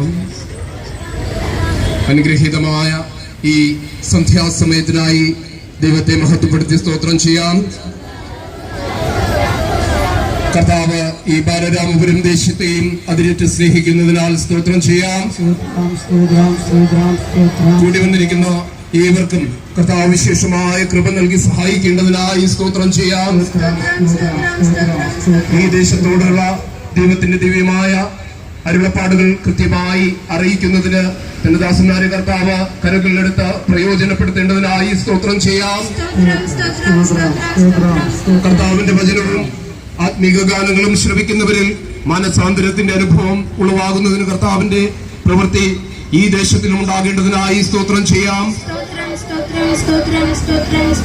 ചെയ്യാം. അനുഗ്രഹീതമായ ഈ സന്ധ്യാസമയത്തിനായി ദൈവത്തെ മഹത്വപ്പെടുത്തി സ്തോത്രം ചെയ്യാം. കർത്താവ് ഈ ബാലരാമപുരം ദേശത്തെയും അതിരേറ്റ് സ്നേഹിക്കുന്നതിനാൽ സ്തോത്രം ചെയ്യാം. കൂടി വന്നിരിക്കുന്ന ഏവർക്കും കർത്താവ് വിശേഷമായ കൃപ നൽകി സഹായിക്കേണ്ടതിനായി സ്തോത്രം ചെയ്യാം. ഈ ദേശത്തോടുള്ള ദൈവത്തിന്റെ ദിവ്യമായ അരുളപ്പാടുകൾ കൃത്യമായി അറിയിക്കുന്നതിന് തന്റെ ദാസന്മാരെ കർത്താവ് കരകളിലെടുത്ത് പ്രയോജനപ്പെടുത്തേണ്ടതിനായി സ്തോത്രം ചെയ്യാം. കർത്താവിന്റെ വചനവും ആത്മീക ഗാനങ്ങളും ശ്രവിക്കുന്നവരിൽ മനസാന്തരത്തിന്റെ അനുഭവം ഉളവാകുന്നതിന് കർത്താവിന്റെ പ്രവൃത്തി ഈ ദേശത്തിലും ഉണ്ടാകേണ്ടതിനായി സ്തോത്രം ചെയ്യാം.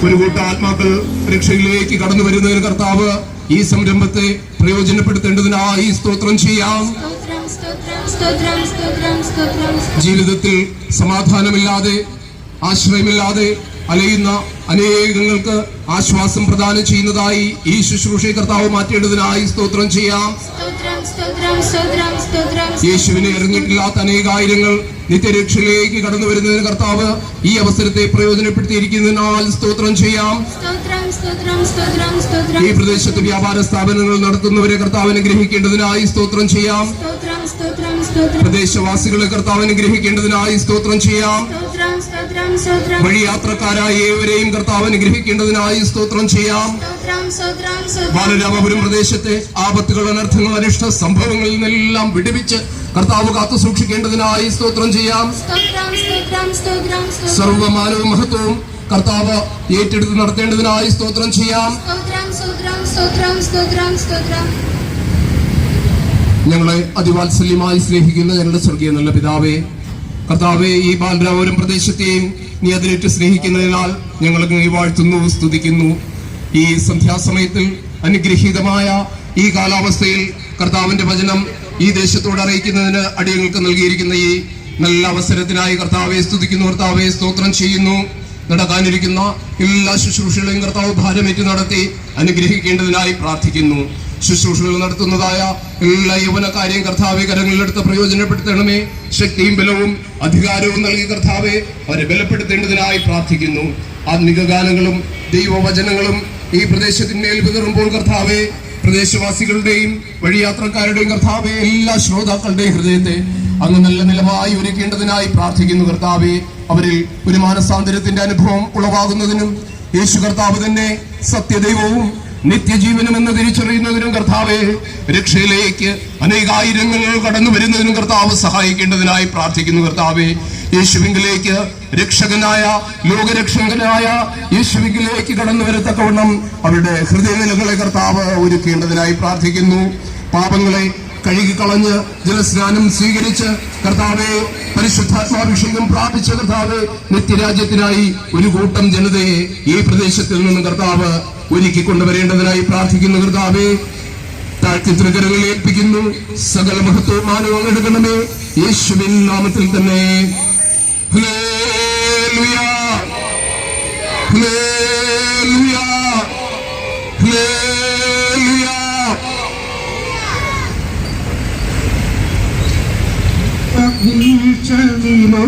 ഒരു കൂട്ട ആത്മാക്കൾ രക്ഷയിലേക്ക് കടന്നു വരുന്നതിന് കർത്താവ് ഈ സംരംഭത്തെ പ്രയോജനപ്പെടുത്തേണ്ടതിനായി സ്തോത്രം ചെയ്യാം. ജീവിതത്തിൽ സമാധാനമില്ലാതെ ആശ്രയമില്ലാതെ അലയുന്ന അനേകങ്ങൾക്ക് ആശ്വാസം പ്രദാനം ചെയ്യുന്നതായി ഈ ശുശ്രൂഷയെ കർത്താവ് മാറ്റേണ്ടതിനായി സ്തോത്രം ചെയ്യാം. യേശുവിനെ ഇറങ്ങിയിട്ടില്ലാത്ത അനേകായിരങ്ങൾ നിത്യരക്ഷയിലേക്ക് കടന്നു വരുന്നതിന് കർത്താവ് ഈ അവസരത്തെ പ്രയോജനപ്പെടുത്തിയിരിക്കുന്നതിനാൽ സ്തോത്രം ചെയ്യാം. ഈ പ്രദേശത്ത് വ്യാപാര സ്ഥാപനങ്ങൾ നടത്തുന്നവരെ കർത്താവ് അനുഗ്രഹിക്കേണ്ടതിനായി സ്തോത്രം ചെയ്യാം. പ്രദേശവാസികളെ കർത്താവ് അനുഗ്രഹിക്കേണ്ടതിനായി സ്തോത്രം ചെയ്യാം. വഴിയാത്രക്കാരായ ഏവരെയും കർത്താവ് അനുഗ്രഹിക്കേണ്ടതിനായി സ്തോത്രം ചെയ്യാം. ബാലരാമപുരം പ്രദേശത്തെ ആപത്തുകൾ, അനർത്ഥങ്ങൾ, അനിഷ്ട സംഭവങ്ങളിൽ നിന്നെല്ലാം വിടുവിച്ച് കർത്താവ് കാത്തു സൂക്ഷിക്കേണ്ടതിനായി സ്തോത്രം ചെയ്യാം. സർവമാനവ മഹത്വവും കർത്താവ് ഏറ്റെടുത്ത് നടത്തേണ്ടതിനായി സ്തോത്രം ചെയ്യാം. ഞങ്ങളെ അതിവാത്സല്യമായി സ്നേഹിക്കുന്ന ഞങ്ങളുടെ സ്വർഗീയ നല്ല പിതാവേ, കർത്താവെ, ഈ ബാലരാമപുരം പ്രദേശത്തെയും നീ അതിനേറ്റ് സ്നേഹിക്കുന്നതിനാൽ ഞങ്ങൾ നീ വാഴ്ത്തുന്നു, സ്തുതിക്കുന്നു. ഈ സന്ധ്യാസമയത്തിൽ അനുഗ്രഹീതമായ ഈ കാലാവസ്ഥയിൽ കർത്താവിന്റെ വചനം ഈ ദേശത്തോട് അറിയിക്കുന്നതിന് അടിയങ്ങൾക്ക് നൽകിയിരിക്കുന്ന ഈ നല്ല അവസരത്തിനായി കർത്താവെ സ്തുതിക്കുന്നു, കർത്താവെ സ്തോത്രം ചെയ്യുന്നു. നടക്കാനിരിക്കുന്ന എല്ലാ ശുശ്രൂഷകളെയും കർത്താവ് ഭാരമേറ്റ് നടത്തി അനുഗ്രഹിക്കേണ്ടതിനായി പ്രാർത്ഥിക്കുന്നു. ശുശ്രൂഷകൾ നടത്തുന്നതായ എല്ലാ യൗവനക്കാരെയും കർത്താവെ കരങ്ങളിലെടുത്ത് പ്രയോജനപ്പെടുത്തണമേ. ശക്തിയും ബലവും അധികാരവും നൽകി കർത്താവെ അവരെ ബലപ്പെടുത്തേണ്ടതിനായി പ്രാർത്ഥിക്കുന്നു. ആത്മിക ഗാനങ്ങളും ദൈവവചനങ്ങളും ഈ പ്രദേശത്തിന്മേൽ വിതറുമ്പോൾ കർത്താവെ പ്രദേശവാസികളുടെയും വഴിയാത്രക്കാരുടെയും കർത്താവെ എല്ലാ ശ്രോതാക്കളുടെയും ഹൃദയത്തെ അങ്ങ് നല്ല നിലമായി ഒരുക്കേണ്ടതിനായി പ്രാർത്ഥിക്കുന്നു. കർത്താവെ അവരിൽ ഒരു മാനസാന്തരത്തിന്റെ അനുഭവം ഉളവാകുന്നതിനും യേശു കർത്താവ് തന്നെ സത്യദൈവവും നിത്യജീവനും എന്ന് തിരിച്ചറിയുന്നതിനും കർത്താവെ രക്ഷയിലേക്ക് അനേകായിരങ്ങൾ കടന്നു വരുന്നതിനും കർത്താവ് സഹായിക്കേണ്ടതിനായി പ്രാർത്ഥിക്കുന്നു. കർത്താവെ യേശുവിങ്കിലേക്ക് രക്ഷകനായ ലോകരക്ഷകനായ യേശുവിങ്കിലേക്ക് കടന്നു വരത്തക്കവണ്ണം അവരുടെ ഹൃദയനിലകളെ കർത്താവ് ഒരുക്കേണ്ടതിനായി പ്രാർത്ഥിക്കുന്നു. പാപങ്ങളെ കഴുകിക്കളഞ്ഞ് ജലസ്നാനം സ്വീകരിച്ച് കർത്താവെ പരിശുദ്ധാത്മാഭിഷേകം പ്രാപിച്ച കർത്താവ് നിത്യരാജ്യത്തിനായി ഒരു കൂട്ടം ജനതയെ ഈ പ്രദേശത്തിൽ നിന്നും കർത്താവ് ഒരുക്കി കൊണ്ടുവരേണ്ടതിനായി പ്രാർത്ഥിക്കുന്നു. കർത്താവെ താഴ്ത്തി തൃക്കരങ്ങളിൽ ഏൽപ്പിക്കുന്നു. സകല മഹത്വവും മാനവും എടുക്കണമേ, യേശുവിൻ നാമത്തിൽ തന്നെ. Hallelujah, hallelujah, hallelujah.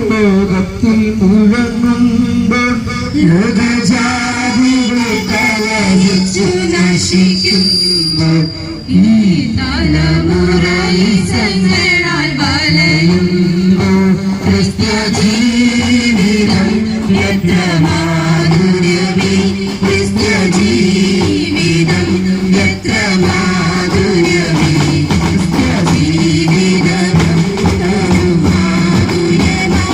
ലോകത്തിൽ മുഴങ്ങുമ്പോൾ നശിക്കുമ്പോൾ ഈ തലമുറ വലയുമ്പോൾ ക്രിസ്ത്യ ജീവിതം എത്ര മാധുര്യമേ, ക്രിസ്ത്യ ജീവിതം എത്ര മാധുര്യമേ, ക്രിസ്ത്യ ജീവിതം മാധുര്യമാ.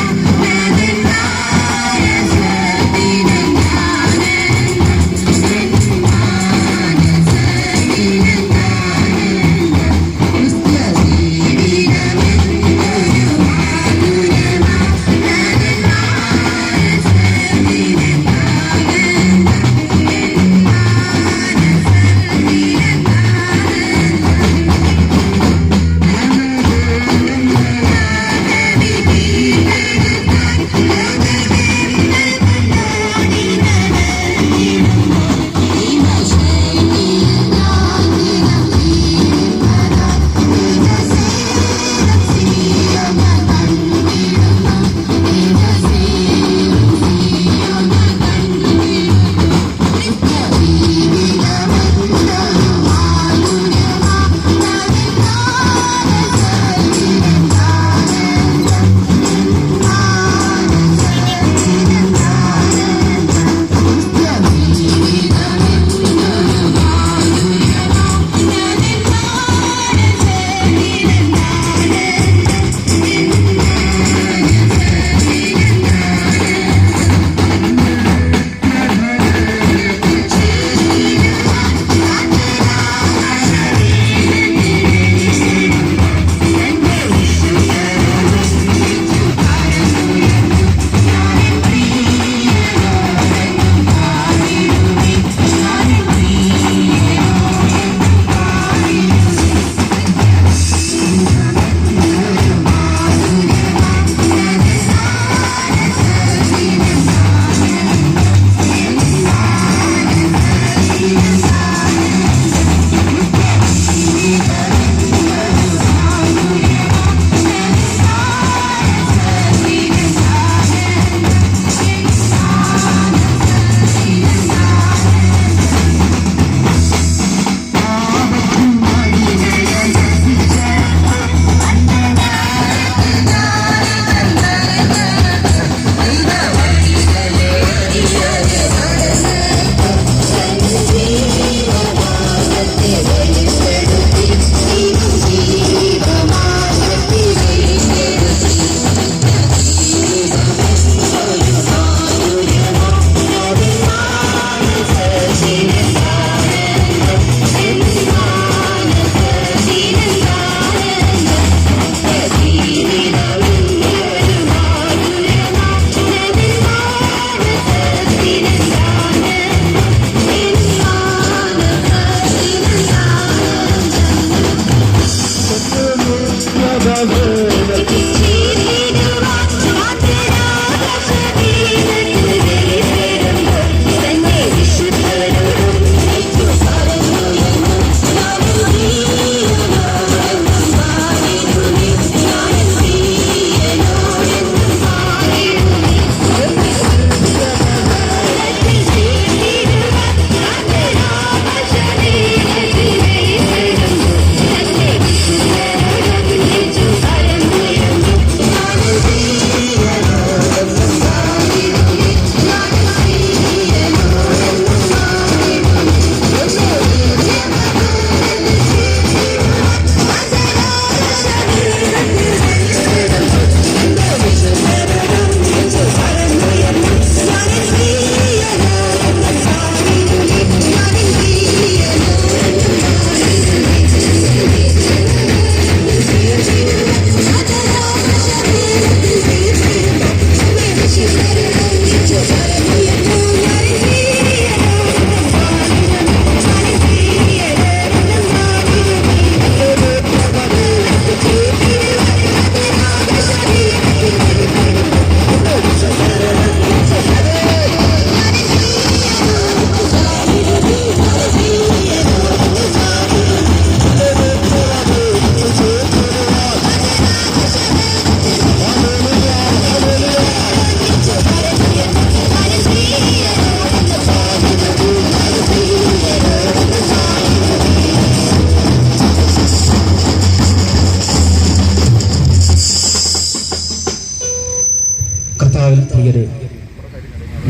കർത്താവിൽ പ്രിയരെ,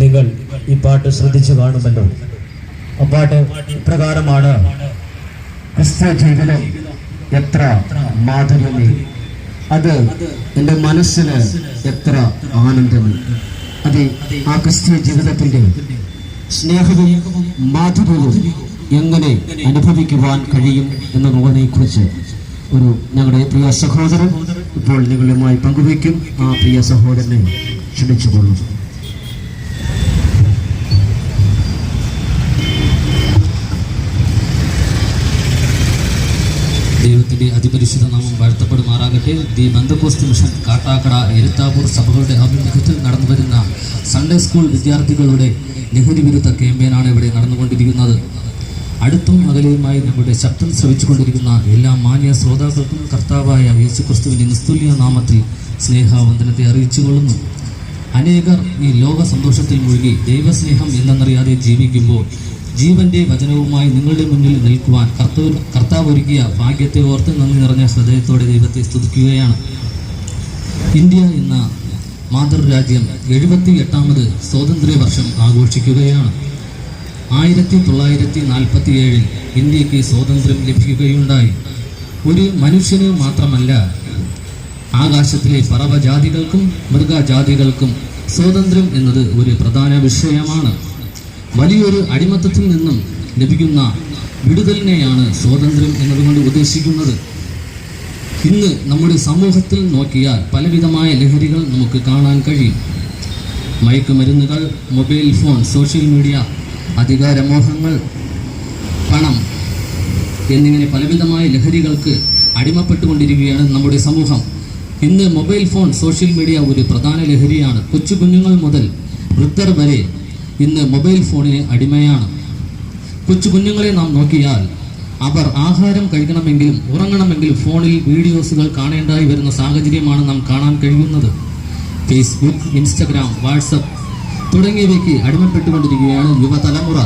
നിങ്ങൾ ഈ പാട്ട് ശ്രദ്ധിച്ചു കാണുമല്ലോ. ആ പാട്ട് ഇപ്രകാരമാണ്: ക്രിസ്ത്യ ജീവിതം എത്ര മാധുര്യമേ, അത് എൻ്റെ മനസ്സിന് എത്ര ആനന്ദമേ. അതെ, ആ ക്രിസ്ത്യ ജീവിതത്തിന്റെ സ്നേഹവും മാധുര്യവും എങ്ങനെ അനുഭവിക്കുവാൻ കഴിയും എന്നതിനെ കുറിച്ച് ഞങ്ങളുടെ പ്രിയ സഹോദരൻ ഇപ്പോൾ നിങ്ങളുമായി പങ്കുവയ്ക്കും. ആ പ്രിയ സഹോദരനെ ക്ഷണിച്ചുകൊള്ളും. ദൈവത്തിൻ്റെ അതിപരിശുദ്ധ നാമം വാഴ്ത്തപ്പെടുമാറാകട്ടെ. ദി ബന്ധക്കോസ്റ്റ് മിഷൻ കാട്ടാക്കട എരുത്താപൂർ സഭകളുടെ ആഭിമുഖ്യത്തിൽ നടന്നു വരുന്ന സൺഡേ സ്കൂൾ വിദ്യാർത്ഥികളുടെ ലഹരി വിരുദ്ധ ക്യാമ്പയിനാണ് ഇവിടെ നടന്നുകൊണ്ടിരിക്കുന്നത്. അടുത്തും അകലെയുമായി നമ്മുടെ ശബ്ദം ശ്രവിച്ചുകൊണ്ടിരിക്കുന്ന എല്ലാ മാന്യ ശ്രോതാക്കൾക്കും കർത്താവായ യേശുക്രിസ്തുവിൻ്റെ നിസ്തുല്യ നാമത്തിൽ സ്നേഹവന്ദനത്തെ അറിയിച്ചുകൊള്ളുന്നു. അനേകർ ഈ ലോക സന്തോഷത്തിൽ മുഴുകി ദൈവസ്നേഹം എന്തെന്നറിയാതെ ജീവിക്കുമ്പോൾ ജീവന്റെ വചനവുമായി നിങ്ങളുടെ മുന്നിൽ നിൽക്കുവാൻ കർത്താവ് ഒരുക്കിയ ഭാഗ്യത്തെ ഓർത്ത് നന്ദി നിറഞ്ഞ ഹൃദയത്തോടെ ദൈവത്തെ സ്തുതിക്കുകയാണ്. ഇന്ത്യ എന്ന മാതൃരാജ്യം 78ാമത് സ്വാതന്ത്ര്യ വർഷം ആഘോഷിക്കുകയാണ്. 1947 ഇന്ത്യക്ക് സ്വാതന്ത്ര്യം ലഭിക്കുകയുണ്ടായി. ഒരു മനുഷ്യന് മാത്രമല്ല, ആകാശത്തിലെ പറവജാതികൾക്കും മൃഗജാതികൾക്കും സ്വാതന്ത്ര്യം എന്നത് ഒരു പ്രധാന വിഷയമാണ്. വലിയൊരു അടിമത്തത്തിൽ നിന്നും ലഭിക്കുന്ന വിടുതലിനെയാണ് സ്വാതന്ത്ര്യം എന്നതുകൊണ്ട് ഉദ്ദേശിക്കുന്നത്. ഇന്ന് നമ്മുടെ സമൂഹത്തിൽ നോക്കിയാൽ പലവിധമായ ലഹരികൾ നമുക്ക് കാണാൻ കഴിയും. മയക്കുമരുന്നുകൾ, മൊബൈൽ ഫോൺ, സോഷ്യൽ മീഡിയ, അധികാരമോഹങ്ങൾ, പണം എന്നിങ്ങനെ പലവിധമായ ലഹരികൾക്ക് അടിമപ്പെട്ടുകൊണ്ടിരിക്കുകയാണ് നമ്മുടെ സമൂഹം. ഇന്ന് മൊബൈൽ ഫോൺ, സോഷ്യൽ മീഡിയ ഒരു പ്രധാന ലഹരിയാണ്. കൊച്ചു കുഞ്ഞുങ്ങൾ മുതൽ വൃദ്ധർ വരെ ഇന്ന് മൊബൈൽ ഫോണിന് അടിമയാണ്. കൊച്ചു കുഞ്ഞുങ്ങളെ നാം നോക്കിയാൽ അവർ ആഹാരം കഴിക്കണമെങ്കിലും ഉറങ്ങണമെങ്കിലും ഫോണിൽ വീഡിയോസുകൾ കാണേണ്ടതായി വരുന്ന സാഹചര്യമാണ് നാം കാണാൻ കഴിയുന്നത്. ഫേസ്ബുക്ക്, ഇൻസ്റ്റഗ്രാം, വാട്സപ്പ് തുടങ്ങിയവയ്ക്ക് അടിമപ്പെട്ടുകൊണ്ടിരിക്കുകയാണ് യുവതലമുറ.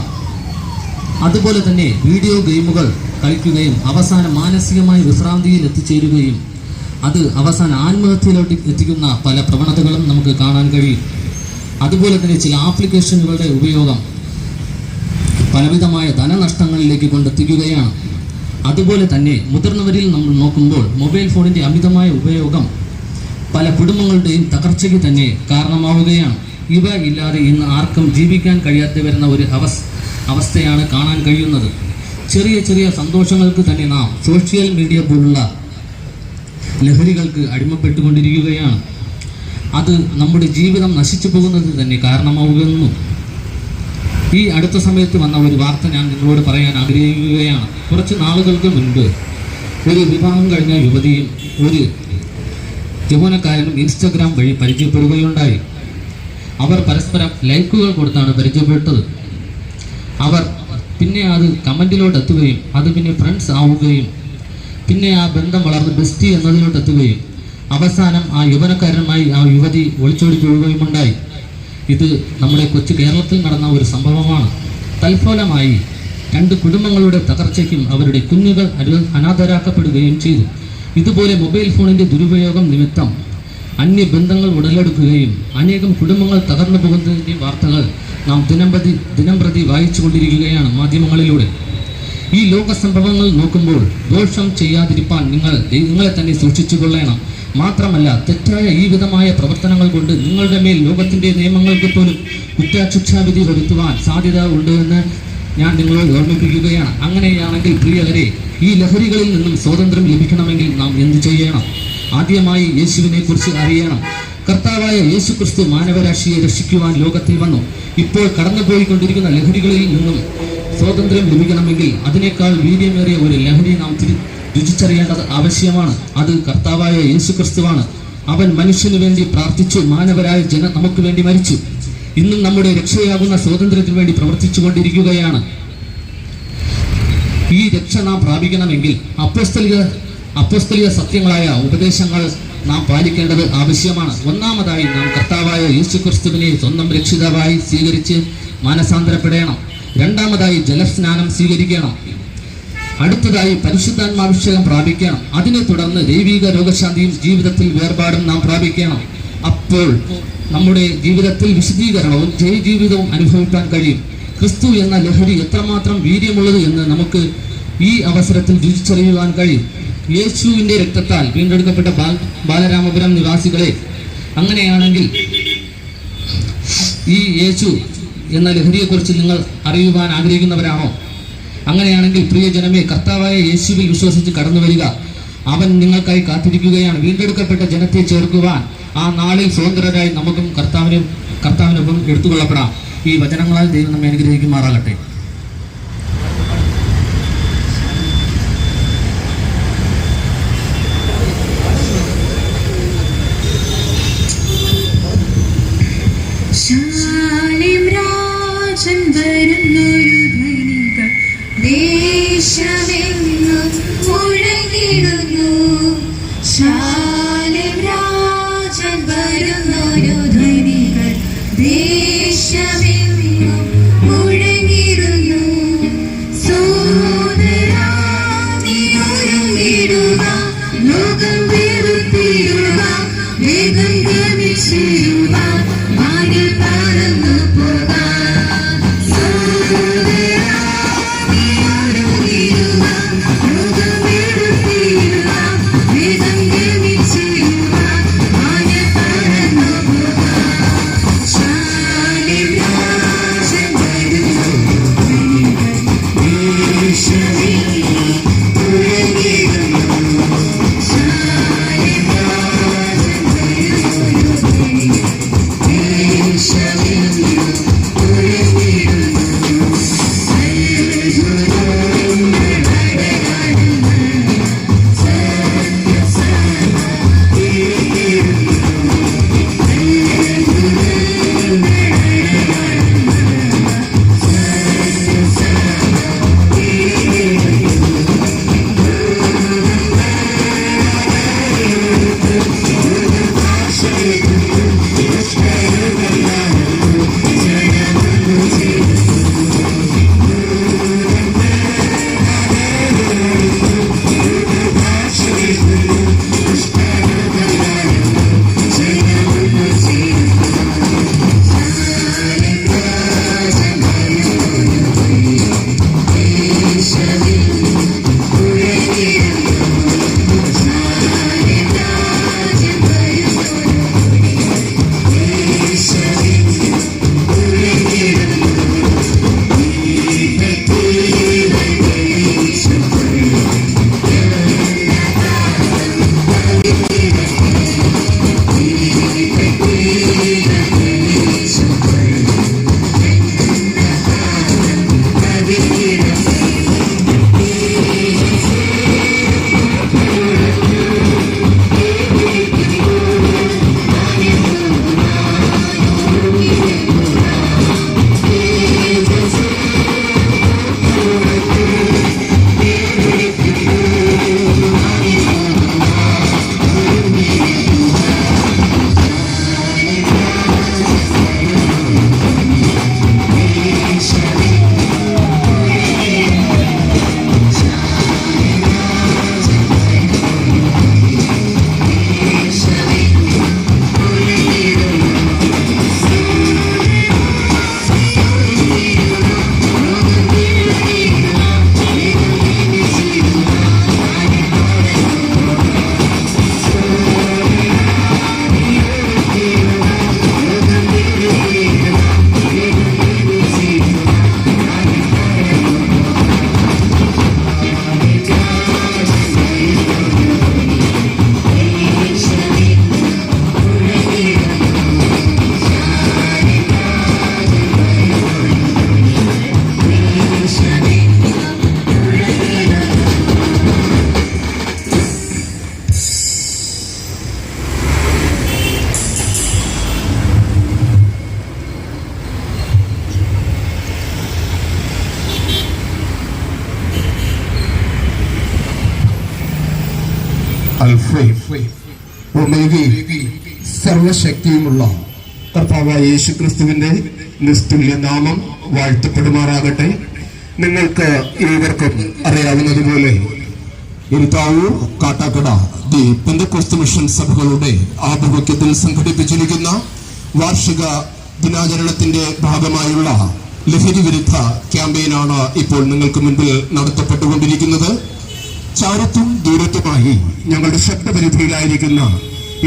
അതുപോലെ തന്നെ വീഡിയോ ഗെയിമുകൾ കളിക്കുകയും അവസാനം മാനസികമായി വിശ്രാന്തിയിൽ എത്തിച്ചേരുകയും അത് അവസാന ആത്മഹത്യയിലോട്ട് എത്തിക്കുന്ന പല പ്രവണതകളും നമുക്ക് കാണാൻ കഴിയും. അതുപോലെ തന്നെ ചില ആപ്ലിക്കേഷനുകളുടെ ഉപയോഗം പലവിധമായ ധനനഷ്ടങ്ങളിലേക്ക് കൊണ്ടെത്തിക്കുകയാണ്. അതുപോലെ തന്നെ മുതിർന്നവരിൽ നമ്മൾ നോക്കുമ്പോൾ മൊബൈൽ ഫോണിൻ്റെ അമിതമായ ഉപയോഗം പല കുടുംബങ്ങളുടെയും തകർച്ചയ്ക്ക് തന്നെ കാരണമാവുകയാണ്. ഇവ ഇല്ലാതെ ഇന്ന് ആർക്കും ജീവിക്കാൻ കഴിയാതെ വരുന്ന ഒരു അവസ്ഥയാണ് കാണാൻ കഴിയുന്നത്. ചെറിയ ചെറിയ സന്തോഷങ്ങൾക്ക് തന്നെ നാം സോഷ്യൽ മീഡിയ പോലുള്ള ലഹരികൾക്ക് അടിമപ്പെട്ടുകൊണ്ടിരിക്കുകയാണ്. അത് നമ്മുടെ ജീവിതം നശിച്ചു പോകുന്നത് തന്നെ കാരണമാവുന്നു. ഈ അടുത്ത സമയത്ത് വന്ന ഒരു വാർത്ത ഞാൻ നിങ്ങളോട് പറയാൻ ആഗ്രഹിക്കുകയാണ്. കുറച്ച് നാളുകൾക്ക് മുൻപ് ഒരു വിവാഹം കഴിഞ്ഞ യുവതിയും ഒരു യൗവനക്കാരനും ഇൻസ്റ്റഗ്രാം വഴി പരിചയപ്പെടുകയുണ്ടായി. അവർ പരസ്പരം ലൈക്കുകൾ കൊടുത്താണ് പരിചയപ്പെട്ടത്. അവർ പിന്നെ അത് കമൻറ്റിലോട്ട് എത്തുകയും അത് പിന്നെ ഫ്രണ്ട്സ് ആവുകയും പിന്നെ ആ ബന്ധം വളർന്ന് ബെസ്റ്റി എന്നതിലോട്ട് എത്തുകയും അവസാനം ആ യൗവനക്കാരനുമായി ആ യുവതി ഒളിച്ചോടി പോവുകയുമുണ്ടായി. ഇത് നമ്മുടെ കൊച്ചു കേരളത്തിൽ നടന്ന ഒരു സംഭവമാണ്. തൽഫലമായി 2 കുടുംബങ്ങളുടെ തകർച്ചയ്ക്കും അവരുടെ കുഞ്ഞുകൾ അനാഥരാക്കപ്പെടുകയും ചെയ്തു. ഇതുപോലെ മൊബൈൽ ഫോണിൻ്റെ ദുരുപയോഗം നിമിത്തം അന്യബന്ധങ്ങൾ ഉടലെടുക്കുകയും അനേകം കുടുംബങ്ങൾ തകർന്നു പോകുന്നതിൻ്റെ വാർത്തകൾ നാം ദിനംപ്രതി വായിച്ചു കൊണ്ടിരിക്കുകയാണ് മാധ്യമങ്ങളിലൂടെ. ഈ ലോക സംഭവങ്ങൾ നോക്കുമ്പോൾ ദോഷം ചെയ്യാതിരിപ്പാൻ നിങ്ങളെ തന്നെ സൂക്ഷിച്ചു കൊള്ളണം. മാത്രമല്ല, തെറ്റായ ഈ വിധമായ പ്രവർത്തനങ്ങൾ കൊണ്ട് നിങ്ങളുടെ മേൽ ലോകത്തിൻ്റെ നിയമങ്ങൾക്ക് പോലും കുറ്റശിക്ഷാവിധി വരുത്തുവാൻ സാധ്യത ഉണ്ട് എന്ന് ഞാൻ നിങ്ങളോട് ഓർമ്മിപ്പിക്കുകയാണ്. അങ്ങനെയാണെങ്കിൽ പ്രിയവരെ, ഈ ലഹരികളിൽ നിന്നും സ്വാതന്ത്ര്യം ലഭിക്കണമെങ്കിൽ നാം എന്ത് ചെയ്യണം? ആദ്യമായി യേശുവിനെ കുറിച്ച് അറിയണം. കർത്താവായ യേശു ക്രിസ്തു മാനവരാശിയെ രക്ഷിക്കുവാൻ ലോകത്തിൽ വന്നു. ഇപ്പോൾ കടന്നുപോയിക്കൊണ്ടിരിക്കുന്ന ലഹരികളിൽ നിന്നും സ്വാതന്ത്ര്യം ലഭിക്കണമെങ്കിൽ അതിനേക്കാൾ വീര്യമേറിയ ഒരു ലഹരി നാം രുചിച്ചറിയേണ്ടത് ആവശ്യമാണ്. അത് കർത്താവായ യേശു ക്രിസ്തുവാണ്. അവൻ മനുഷ്യന് വേണ്ടി പ്രാർത്ഥിച്ചു, മാനവരായ നമുക്ക് വേണ്ടി മരിച്ചു. ഇന്നും നമ്മുടെ രക്ഷയാകുന്ന സ്വാതന്ത്ര്യത്തിന് വേണ്ടി പ്രവർത്തിച്ചു കൊണ്ടിരിക്കുകയാണ്. ഈ രക്ഷ നാം പ്രാപിക്കണമെങ്കിൽ അപ്പോസ്തലിക സത്യങ്ങളായ ഉപദേശങ്ങൾ നാം പാലിക്കേണ്ടത് ആവശ്യമാണ്. ഒന്നാമതായി നാം കർത്താവായ യേശു ക്രിസ്തുവിനെ സ്വന്തം രക്ഷിതാവായി സ്വീകരിച്ച് മാനസാന്തരപ്പെടണം. രണ്ടാമതായി ജലസ്നാനം സ്വീകരിക്കണം. അടുത്തതായി പരിശുദ്ധാത്മാഭിഷേകം പ്രാപിക്കണം. അതിനെ തുടർന്ന് ദൈവിക രോഗശാന്തിയും ജീവിതത്തിൽ വേർപാടും നാം പ്രാപിക്കണം. അപ്പോൾ നമ്മുടെ ജീവിതത്തിൽ വിശദീകരണവും ജയജീവിതവും അനുഭവിക്കാൻ കഴിയും. ക്രിസ്തു എന്ന ലഹരി എത്രമാത്രം വീര്യമുള്ളത് എന്ന് നമുക്ക് ഈ അവസരത്തിൽ രുചിച്ചറിയുവാൻ കഴിയും. യേശുവിൻ്റെ രക്തത്താൽ വീണ്ടെടുക്കപ്പെട്ട ബാലരാമപുരം നിവാസികളെ, അങ്ങനെയാണെങ്കിൽ ഈ യേശു എന്ന ലഹരിയെക്കുറിച്ച് നിങ്ങൾ അറിയുവാൻ ആഗ്രഹിക്കുന്നവരാണോ? അങ്ങനെയാണെങ്കിൽ പ്രിയജനമേ, കർത്താവായ യേശുവിൽ വിശ്വസിച്ച് കടന്നു വരിക. അവൻ നിങ്ങൾക്കായി കാത്തിരിക്കുകയാണ്. വീണ്ടെടുക്കപ്പെട്ട ജനത്തെ ചേർക്കുവാൻ ആ നാളിൽ സ്വതന്ത്രരായി നമുക്കും കർത്താവിനൊപ്പം എടുത്തുകൊള്ളപ്പെടാം. ഈ വചനങ്ങളാൽ ദൈവം നമ്മെ അനുഗ്രഹിക്കുമാറാകട്ടെ. ശാലേം രാജൻ വരുന്നൊരു ധ്വനികൾ ദേശമെങ്ങും മുഴങ്ങിടുന്നു. ശാലേം രാജൻ വരുന്നൊരു ധ്വനികൾ ദേശമെങ്ങും മുഴങ്ങിടുന്നു. സോദരാ നീ ഒരുങ്ങിടുക, ലോകം വെറുത്തിടുക, വേഗം ഗമിച്ചിടുക, വാനിൽ പറന്നു പോകാം. സോദരാ നീ ഒരുങ്ങിടുക, ലോകം വെറുത്തിടുക, വേഗം ഗമിച്ചിടുക, വാനിൽ പറന്നു പോകാം. ശാലേം രാജൻ വരുന്നു, ദേശമെങ്ങും മുഴങ്ങിടുന്നു. ശാലേം രാജൻ വരുന്നു, ദേശമെങ്ങും മുഴങ്ങിടുന്നു. സർവശക്തിയുമുള്ള കർത്താവായ യേശുക്രിസ്തുവിന്റെ നിസ്തുല്യ നാമം വാഴ്ത്തപ്പെടുമാറാകട്ടെ. നിങ്ങൾക്ക് ഏവർക്കും അറിയാവുന്നതുപോലെ എരിത്താവൂർ, കാട്ടാക്കട ദി പെന്തക്കോസ്ത് മിഷൻ സഭകളുടെ ആഭിമുഖ്യത്തിൽ സംഘടിപ്പിച്ചിരിക്കുന്ന വാർഷിക ദിനാചരണത്തിന്റെ ഭാഗമായുള്ള ലഹരി വിരുദ്ധ ക്യാമ്പയിനാണ് ഇപ്പോൾ നിങ്ങൾക്ക് മുൻപിൽ നടത്തപ്പെട്ടുകൊണ്ടിരിക്കുന്നത്. ചാരത്തും ദൂരത്തുമായി ഞങ്ങളുടെ ശബ്ദപരിധിയിലായിരിക്കുന്ന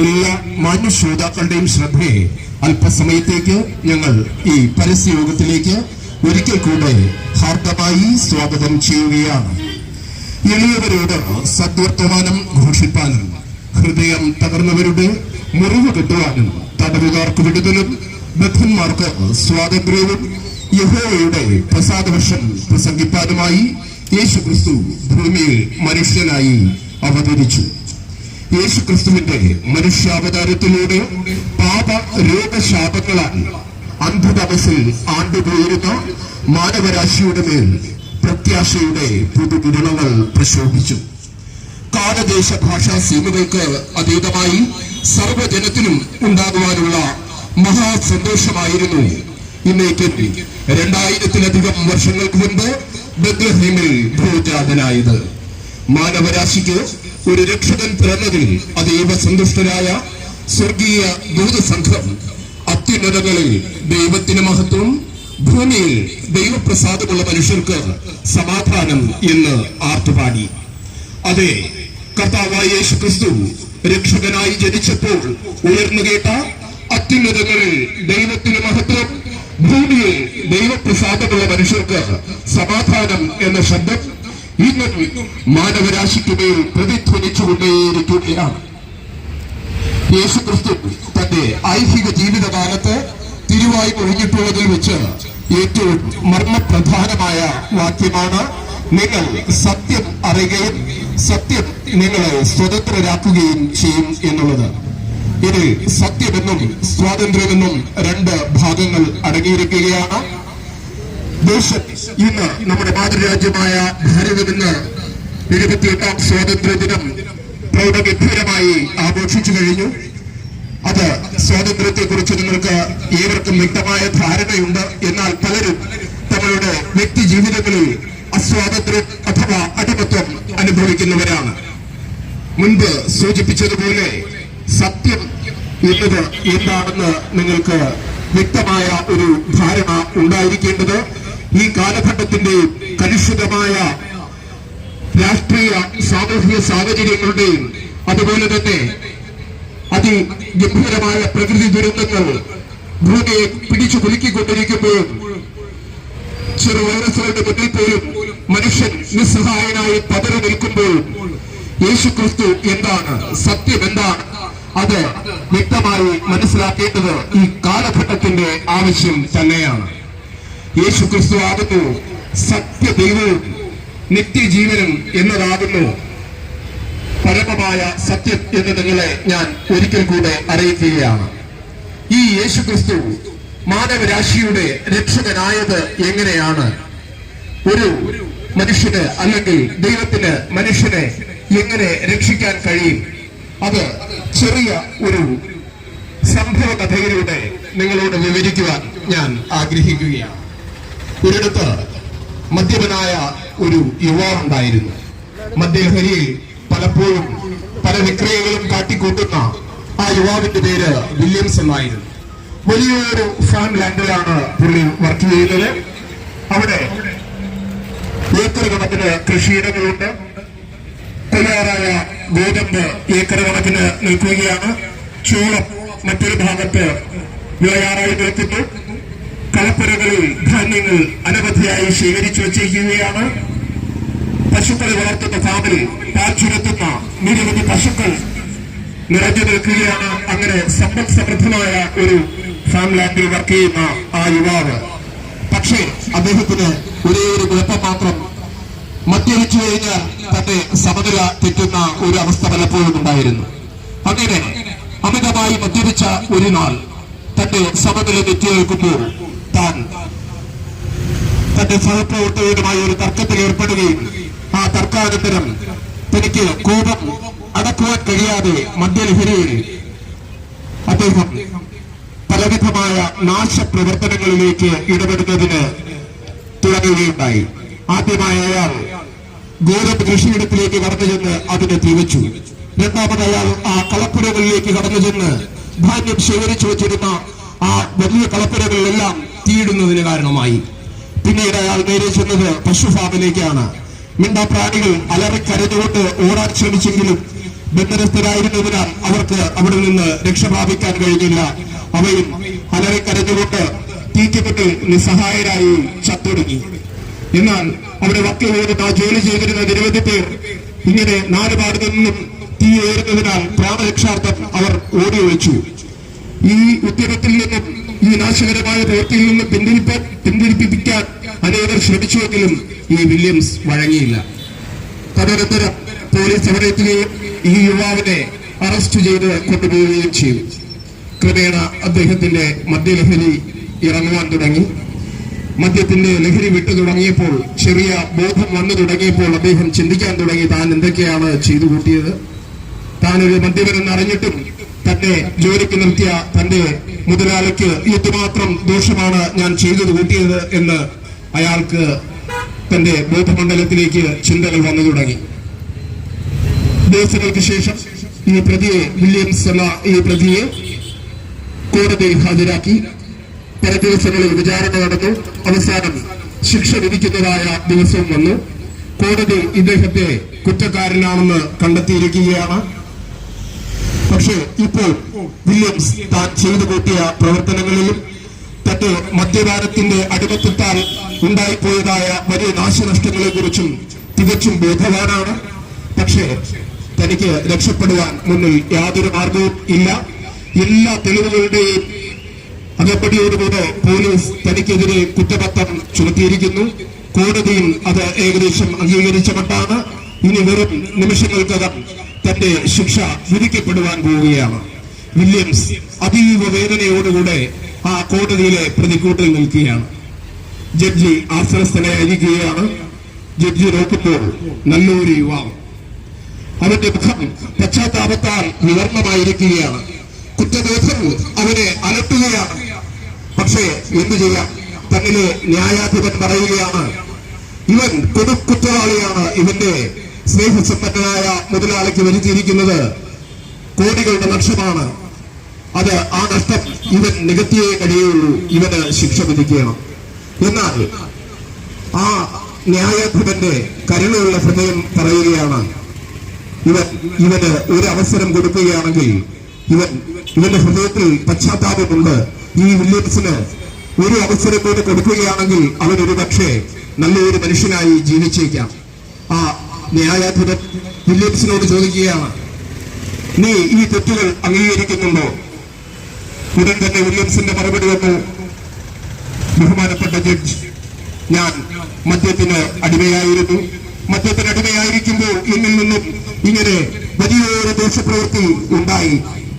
എല്ലാ മാന്യ ശ്രോതാക്കളുടെയും ശ്രദ്ധയെ അല്പസമയത്തേക്ക് ഞങ്ങൾ ഈ പരസ്യയോഗത്തിലേക്ക് ഒരിക്കൽ കൂടെ ഹാർദമായി സ്വാഗതം ചെയ്യുകയാണ്. എളിയവരോട് സദ്വർത്തമാനം ഘോഷിപ്പാനും ഹൃദയം തകർന്നവരുടെ മുറിവ് കെട്ടുവാനും തടവുകാർക്ക് വിടുതലും ബദ്ധന്മാർക്ക് സ്വാതന്ത്ര്യവും യഹോവയുടെ പ്രസാദവർഷം പ്രസംഗിപ്പാനുമായി യേശുക്രിസ്തു ഭൂമിയിൽ മനുഷ്യനായി അവതരിച്ചു. യേശുക്രിസ്തുവിന്റെ മനുഷ്യാവതാരത്തിലൂടെ പാപ രോഗശാപങ്ങളാൽ അന്ധതമസിൽ ആണ്ടുപോയിരുന്ന മാനവരാശിയുടെ മേൽ പ്രത്യാശയുടെ പുതുകിരണങ്ങൾ പ്രശോഭിച്ചു. കാലദേശ ഭാഷാ സീമകൾക്ക് അതീതമായി സർവ്വജനത്തിനും ഉണ്ടാകുവാനുള്ള മഹാസന്തോഷമായിരുന്നു ഇന്നേക്ക് 2000-ലധികം വർഷങ്ങൾക്ക് മുൻപ് ബെത്ലഹേമിൽ ഭൂജാതനായത്. മാനവരാശിക്ക് ഒരു രക്ഷകൻ പിറന്നതിൽ അതീവ സന്തുഷ്ടരായ സ്വർഗീയ ദൂതസംഘം അത്യുന്നതങ്ങളിൽ ദൈവത്തിന് മഹത്വം, ഭൂമിയിൽ ദൈവപ്രസാദമുള്ള മനുഷ്യർക്ക് സമാധാനം എന്ന് ആർത്തുപാടി. അതെ, കർത്താവായ യേശുക്രിസ്തു രക്ഷകനായി ജനിച്ചപ്പോൾ ഉയർന്നു കേട്ട അത്യുന്നതങ്ങളിൽ ദൈവത്തിന് മഹത്വം, ഭൂമിയിൽ ദൈവപ്രസാദമുള്ള മനുഷ്യർക്ക് സമാധാനം എന്ന ശബ്ദം ഇന്നും മാനവരാശിക്കുമേൽ പ്രതിധ്വനിച്ചുകൊണ്ടേയിരിക്കുകയാണ്. യേശുക്രിസ്തു തന്റെ ഐഹിക ജീവിതകാലത്ത് തിരുവായി ഒഴിഞ്ഞിട്ടുള്ളതിൽ വെച്ച് ഏറ്റവും മർമ്മപ്രധാനമായ വാക്യമാണ് നിങ്ങൾ സത്യം അറിയുകയും സത്യം നിങ്ങളെ സ്വതന്ത്രരാക്കുകയും ചെയ്യും എന്നുള്ളത്. ഇതിൽ സത്യമെന്നും സ്വാതന്ത്ര്യമെന്നും രണ്ട് ഭാഗങ്ങൾ അടങ്ങിയിരിക്കുകയാണ്. ദേശം ഇന്ന് നമ്മുടെ മാതൃരാജ്യമായ ഭാരതമെന്ന് 78ാം സ്വാതന്ത്ര്യ ദിനം പ്രൗഢഗംഭീരമായി ആഘോഷിച്ചു കഴിഞ്ഞു. അത് സ്വാതന്ത്ര്യത്തെ കുറിച്ച് നിങ്ങൾക്ക് ഏവർക്കും വ്യക്തമായ ധാരണയുണ്ട്. എന്നാൽ പലരും തങ്ങളുടെ വ്യക്തി ജീവിതങ്ങളിൽ അസ്വാതന്ത്ര്യം അഥവാ അടിമത്വം അനുഭവിക്കുന്നവരാണ്. മുൻപ് സൂചിപ്പിച്ചതുപോലെ സത്യം എന്നത് എന്താണെന്ന് നിങ്ങൾക്ക് വ്യക്തമായ ഒരു ധാരണ ഉണ്ടായിരിക്കേണ്ടത് ഈ കാലഘട്ടത്തിന്റെ കലുഷിതമായ രാഷ്ട്രീയ സാമൂഹിക സാഹചര്യങ്ങളുടെയും അതുപോലെ തന്നെ അതിഗംഭീരമായ പ്രകൃതി ദുരന്തങ്ങൾ ഭൂമിയെ പിടിച്ചു കുലുക്കിക്കൊണ്ടിരിക്കുമ്പോഴും ചെറു വൈറസുകളുടെ മുന്നിൽ പോലും മനുഷ്യൻ നിസ്സഹായനായി പതറി നിൽക്കുമ്പോഴും യേശുക്രിസ്തു എന്താണ്, സത്യം എന്താണ്, അത് വ്യക്തമായി മനസ്സിലാക്കേണ്ടത് ഈ കാലഘട്ടത്തിന്റെ ആവശ്യം തന്നെയാണ്. യേശുക്രിസ്തു ആകുന്നു സത്യദൈവവും നിത്യജീവനും എന്നതാകുന്നു പരമമായ സത്യം എന്ന് നിങ്ങളെ ഞാൻ ഒരിക്കൽ കൂടെ അറിയിക്കുകയാണ്. ഈ യേശുക്രിസ്തു മാനവരാശിയുടെ രക്ഷകനായത് എങ്ങനെയാണ്? ഒരു മനുഷ്യന് അല്ലെങ്കിൽ ദൈവത്തിന് മനുഷ്യനെ എങ്ങനെ രക്ഷിക്കാൻ കഴിയും? അത് ചെറിയ ഒരു സംഭവ കഥയിലൂടെ നിങ്ങളോട് വിവരിക്കുവാൻ ഞാൻ ആഗ്രഹിക്കുകയാണ്. ഒരിടത്ത് മദ്യപനായ ഒരു യുവാവുണ്ടായിരുന്നു. മദ്യലഹരിയിൽ പലപ്പോഴും പല വിക്രയങ്ങളും കാട്ടിക്കൂട്ടുന്ന ആ യുവാവിന്റെ പേര് വില്യംസ് എന്നായിരുന്നു. വലിയൊരു ഫാം ലാൻഡിലാണ് പുള്ളി വർക്ക് ചെയ്യുന്നത്. അവിടെ ഏക്കർ കണക്കിന് കൃഷിയിടങ്ങളുണ്ട്. കൊലയാറായ ഗോതമ്പ് ഏക്കർ കണക്കിന് നിൽക്കുകയാണ്. ചോളം മറ്റൊരു ഭാഗത്ത് വിളയാറായി നിൽക്കുന്നു. കളപ്പുരകളിൽ ധാന്യങ്ങൾ അനവധിയായി ശേഖരിച്ചു വച്ചിരിക്കുകയാണ്. പശുക്കളെ വളർത്തുന്ന ഫാമിൽ പാൽ ചുരത്തുന്ന നിരവധി പശുക്കൾ നിറഞ്ഞു നിൽക്കുകയാണ്. അങ്ങനെ സമ്പദ് സമൃദ്ധമായ ഒരു ഫാം ലാൻഡിൽ വർക്ക് ചെയ്യുന്ന ആ യുവാവ്. പക്ഷേ അദ്ദേഹത്തിന് ഒരേ ഒരു കുഴപ്പം മാത്രം, മദ്യപിച്ചു കഴിഞ്ഞാൽ തന്റെ സമനില തെറ്റുന്ന ഒരു അവസ്ഥ പലപ്പോഴും ഉണ്ടായിരുന്നു. അങ്ങനെ അമിതമായി മദ്യപിച്ച ഒരു നാൾ തന്റെ സമനില തെറ്റി നിൽക്കുമ്പോൾ താൻ തന്റെ സഹപ്രവർത്തകരുമായി ഒരു തർക്കത്തിൽ ഏർപ്പെടുകയും ആ തർക്കാനന്തരം തനിക്ക് കോപം അടക്കുവാൻ കഴിയാതെ മദ്യലഹരിയിൽ അദ്ദേഹം പലവിധമായ നാശപ്രവർത്തനങ്ങളിലേക്ക് ഇടപെടുന്നതിന് തുടങ്ങുകയുണ്ടായി. ആദ്യമായി അയാൾ ഗോതമ്പ് കൃഷിയിടത്തിലേക്ക് കടന്നു ചെന്ന് അതിനെ തീവച്ചു. രണ്ടാമത് അയാൾ ആ കളപ്പുരകളിലേക്ക് കടന്നു ചെന്ന് ധാന്യം ശേഖരിച്ചു വെച്ചിരുന്ന ആ വലിയ കളപ്പുരകളിലെല്ലാം തീയിടുന്നതിന് കാരണമായി. പിന്നീട് അയാൾ നേരെ ചെന്നത് പശുഫാമിലേക്കാണ്. മിണ്ടാപ്രാണികൾ അലറിക്കരഞ്ഞുകൊണ്ട് ഓടാൻ ശ്രമിച്ചെങ്കിലും ബന്ധനസ്ഥരായിരുന്നതിനാൽ അവർക്ക് അവിടെ നിന്ന് രക്ഷ പ്രാപിക്കാൻ കഴിഞ്ഞില്ല. അവയും അലറിക്കരഞ്ഞുകൊണ്ട് തീറ്റുമുട്ടിൽ നിസ്സഹായരായി ചത്തൊടുങ്ങി. എന്നാൽ അവിടെ വക്കിൽ ഓടുന്ന ജോലി ചെയ്തിരുന്ന നിരവധി പേർ ഇങ്ങനെ നാലുപാട് നിന്നും തീ ഉയരുന്നതിനാൽ പ്രാണരക്ഷാർത്ഥം അവർ ഓടി ഒളിച്ചു. ഈ ഉദ്യമത്തിൽ നിന്നും ഈ നാശകരമായ പ്രവൃത്തിയിൽ നിന്നും പിന്തിരിപ്പിക്കാൻ അനേകർ ശ്രമിച്ചുവെങ്കിലും ഈ വില്യംസ് വഴങ്ങിയില്ല. തദനന്തരം പോലീസ് അവിടെ എത്തുകയും ഈ യുവാവിനെ അറസ്റ്റ് ചെയ്ത് കൊണ്ടുപോവുകയും ചെയ്തു. ക്രമേണ അദ്ദേഹത്തിന്റെ മദ്യലഹരി ഇറങ്ങുവാൻ തുടങ്ങി. മദ്യത്തിന്റെ ലഹരി വിട്ടു തുടങ്ങിയപ്പോൾ, ചെറിയ ബോധം വന്നു തുടങ്ങിയപ്പോൾ അദ്ദേഹം ചിന്തിക്കാൻ തുടങ്ങി താൻ എന്തൊക്കെയാണ് ചെയ്തു കൂട്ടിയത്. താനൊരു മദ്യപനെന്ന് അറിഞ്ഞിട്ടും തന്നെ ജോലിക്ക് നിർത്തിയ തന്റെ മുതലാളിക്ക് എന്തുമാത്രം ദോഷമാണ് ഞാൻ ചെയ്തു കൂട്ടിയത് എന്ന് അയാൾക്ക് തന്റെ ബോധമണ്ഡലത്തിലേക്ക് ചിന്തകൾ വന്നു തുടങ്ങി. ദിവസങ്ങൾക്ക് ശേഷം ഈ പ്രതിയെ, വില്യംസ് എന്ന ഈ പ്രതിയെ കോടതിയിൽ ഹാജരാക്കി. പല ദിവസങ്ങളിൽ വിചാരണ നടന്നു. അവസാനം ശിക്ഷ വിധിക്കുന്നതായ ദിവസം വന്നു. കോടതി ഇദ്ദേഹത്തെ കുറ്റക്കാരനാണെന്ന് കണ്ടെത്തിയിരിക്കുകയാണ്. പക്ഷേ ഇപ്പോൾ വില്യംസ് താൻ ചെയ്തു കൂട്ടിയ പ്രവർത്തനങ്ങളിലും തന്റെ മദ്യപാനത്തിന്റെ അടിമത്തത്താൽ ഉണ്ടായിപ്പോയതായ വലിയ നാശനഷ്ടങ്ങളെ കുറിച്ചും തികച്ചും ബോധവാനാണ്. പക്ഷേ തനിക്ക് രക്ഷപ്പെടുവാൻ മുന്നിൽ യാതൊരു മാർഗവും ഇല്ല. എല്ലാ തെളിവുകളുടെയും അകമ്പടിയോടുകൂടെ പോലീസ് തനിക്കെതിരെ കുറ്റപത്രം ചുമത്തിയിരിക്കുന്നു. കോടതിയും അത് ഏകദേശം അംഗീകരിച്ച മട്ടാണ്. ഇനി വെറും നിമിഷങ്ങൾക്കകം തന്റെ ശിക്ഷ വിധിക്കപ്പെടുവാൻ പോവുകയാണ്. വില്യംസ് അതീവ വേദനയോടുകൂടെ ആ കോടതിയിലെ പ്രതിക്കൂട്ടിൽ നിൽക്കുകയാണ്. ജഡ്ജി ആശ്രസ്ഥനായിരിക്കുകയാണ്. ജഡ്ജി നോക്കുമ്പോൾ നല്ലൊരു യുവാവ്. അവന്റെ മുഖം പശ്ചാത്താപത്താൽ വിവർണമായിരിക്കുകയാണ്. കുറ്റബോധം അവനെ അലട്ടുകയാണ്. പക്ഷേ എന്തു ചെയ്യാം? തന്നിലെ ന്യായാധിപൻ പറയുകയാണ്, ഇവൻ കൊടുക്കുറ്റവാളിയാണ്. ഇവന്റെ സ്നേഹസമ്പന്നനായ മുതലാളിക്ക് വരുത്തിയിരിക്കുന്നത് കോടികളുടെ നഷ്ടമാണ്. അത് ആ നഷ്ടം ഇവൻ നികത്തിയേ കഴിയുള്ളൂ. ഇവന് ശിക്ഷ വിധിക്കണം. എന്നാൽ ആ ന്യായാധിപന്റെ കരുണയുള്ള ഹൃദയം പറയുകയാണ്, ഇവന് ഒരു അവസരം കൊടുക്കുകയാണെങ്കിൽ ഇവന്റെ ഹൃദയത്തിൽ പശ്ചാത്താപമുണ്ട്. ഈ വില്യംസിന് ഒരു അവസരം കൂടി കൊടുക്കുകയാണെങ്കിൽ അവനൊരു പക്ഷേ നല്ലൊരു മനുഷ്യനായി ജീവിച്ചേക്കാം. ആ ന്യായാധിപൻ വില്യംസിനോട് ചോദിക്കുകയാണ്, നീ ഈ തെറ്റുകൾ അംഗീകരിക്കുന്നുണ്ടോ? ഉടൻ തന്നെ വില്യംസിന്റെ മറുപടി വന്നു, ബഹുമാനപ്പെട്ട ജഡ്ജ്, ഞാൻ മദ്യത്തിന് അടിമയായിരുന്നു. മദ്യത്തിന് അടിമയായിരിക്കുമ്പോൾ എന്നിൽ നിന്നും ഇങ്ങനെ വലിയൊരു ദോഷപ്രവൃത്തി ഉണ്ടായി.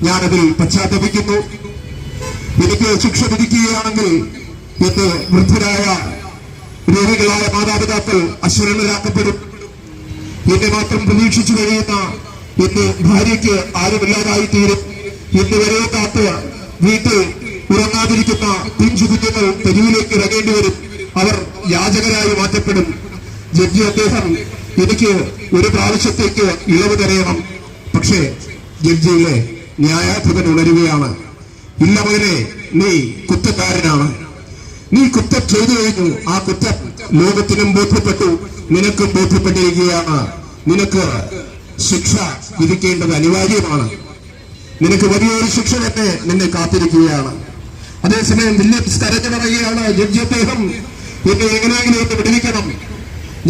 ഞാനതിൽ പശ്ചാത്തപിക്കുന്നു. എനിക്ക് ശിക്ഷ വിധിക്കുകയാണെങ്കിൽ എന്ന് വൃദ്ധരായ രോഗികളായ മാതാപിതാക്കൾ അശരണരാക്കപ്പെടും. എന്നെ മാത്രം പ്രതീക്ഷിച്ചു കഴിയുന്ന എന്റെ ഭാര്യയ്ക്ക് ആരുമില്ലാതായി തീരും. ഇന്ന് വരെ കാത്ത് വീട്ടിൽ ഉറങ്ങാതിരിക്കുന്ന പിഞ്ചു കുഞ്ഞുങ്ങൾ തെരുവിലേക്ക് ഇറങ്ങേണ്ടി വരും. അവർ യാചകരായി മാറ്റപ്പെടും. ജഡ്ജി, അദ്ദേഹം എനിക്ക് ഒരു പ്രാവശ്യത്തേക്ക് ഇളവ് തരയണം. പക്ഷേ ജഡ്ജിയിലെ ന്യായാധിപൻ ഉണരുകയാണ്, ഇല്ല മകനെ, നീ കുറ്റക്കാരനാണ്. നീ കുറ്റം ചെയ്തു കഴിഞ്ഞു. ആ കുറ്റം ലോകത്തിനും ബോധ്യപ്പെട്ടു, നിനക്കും ബോധ്യപ്പെട്ടിരിക്കുകയാണ്. നിനക്ക് ശിക്ഷ വിധിക്കേണ്ടത് അനിവാര്യമാണ്. നിനക്ക് വലിയൊരു ശിക്ഷ തന്നെ നിന്നെ കാത്തിരിക്കുകയാണ്. അതേസമയം വില്യംസ് കരഞ്ഞു പറയുകയാണ്, ജഡ്ജി, അദ്ദേഹം എന്നെ എങ്ങനെയെങ്കിലും ഒന്ന് വിടുവിക്കണം.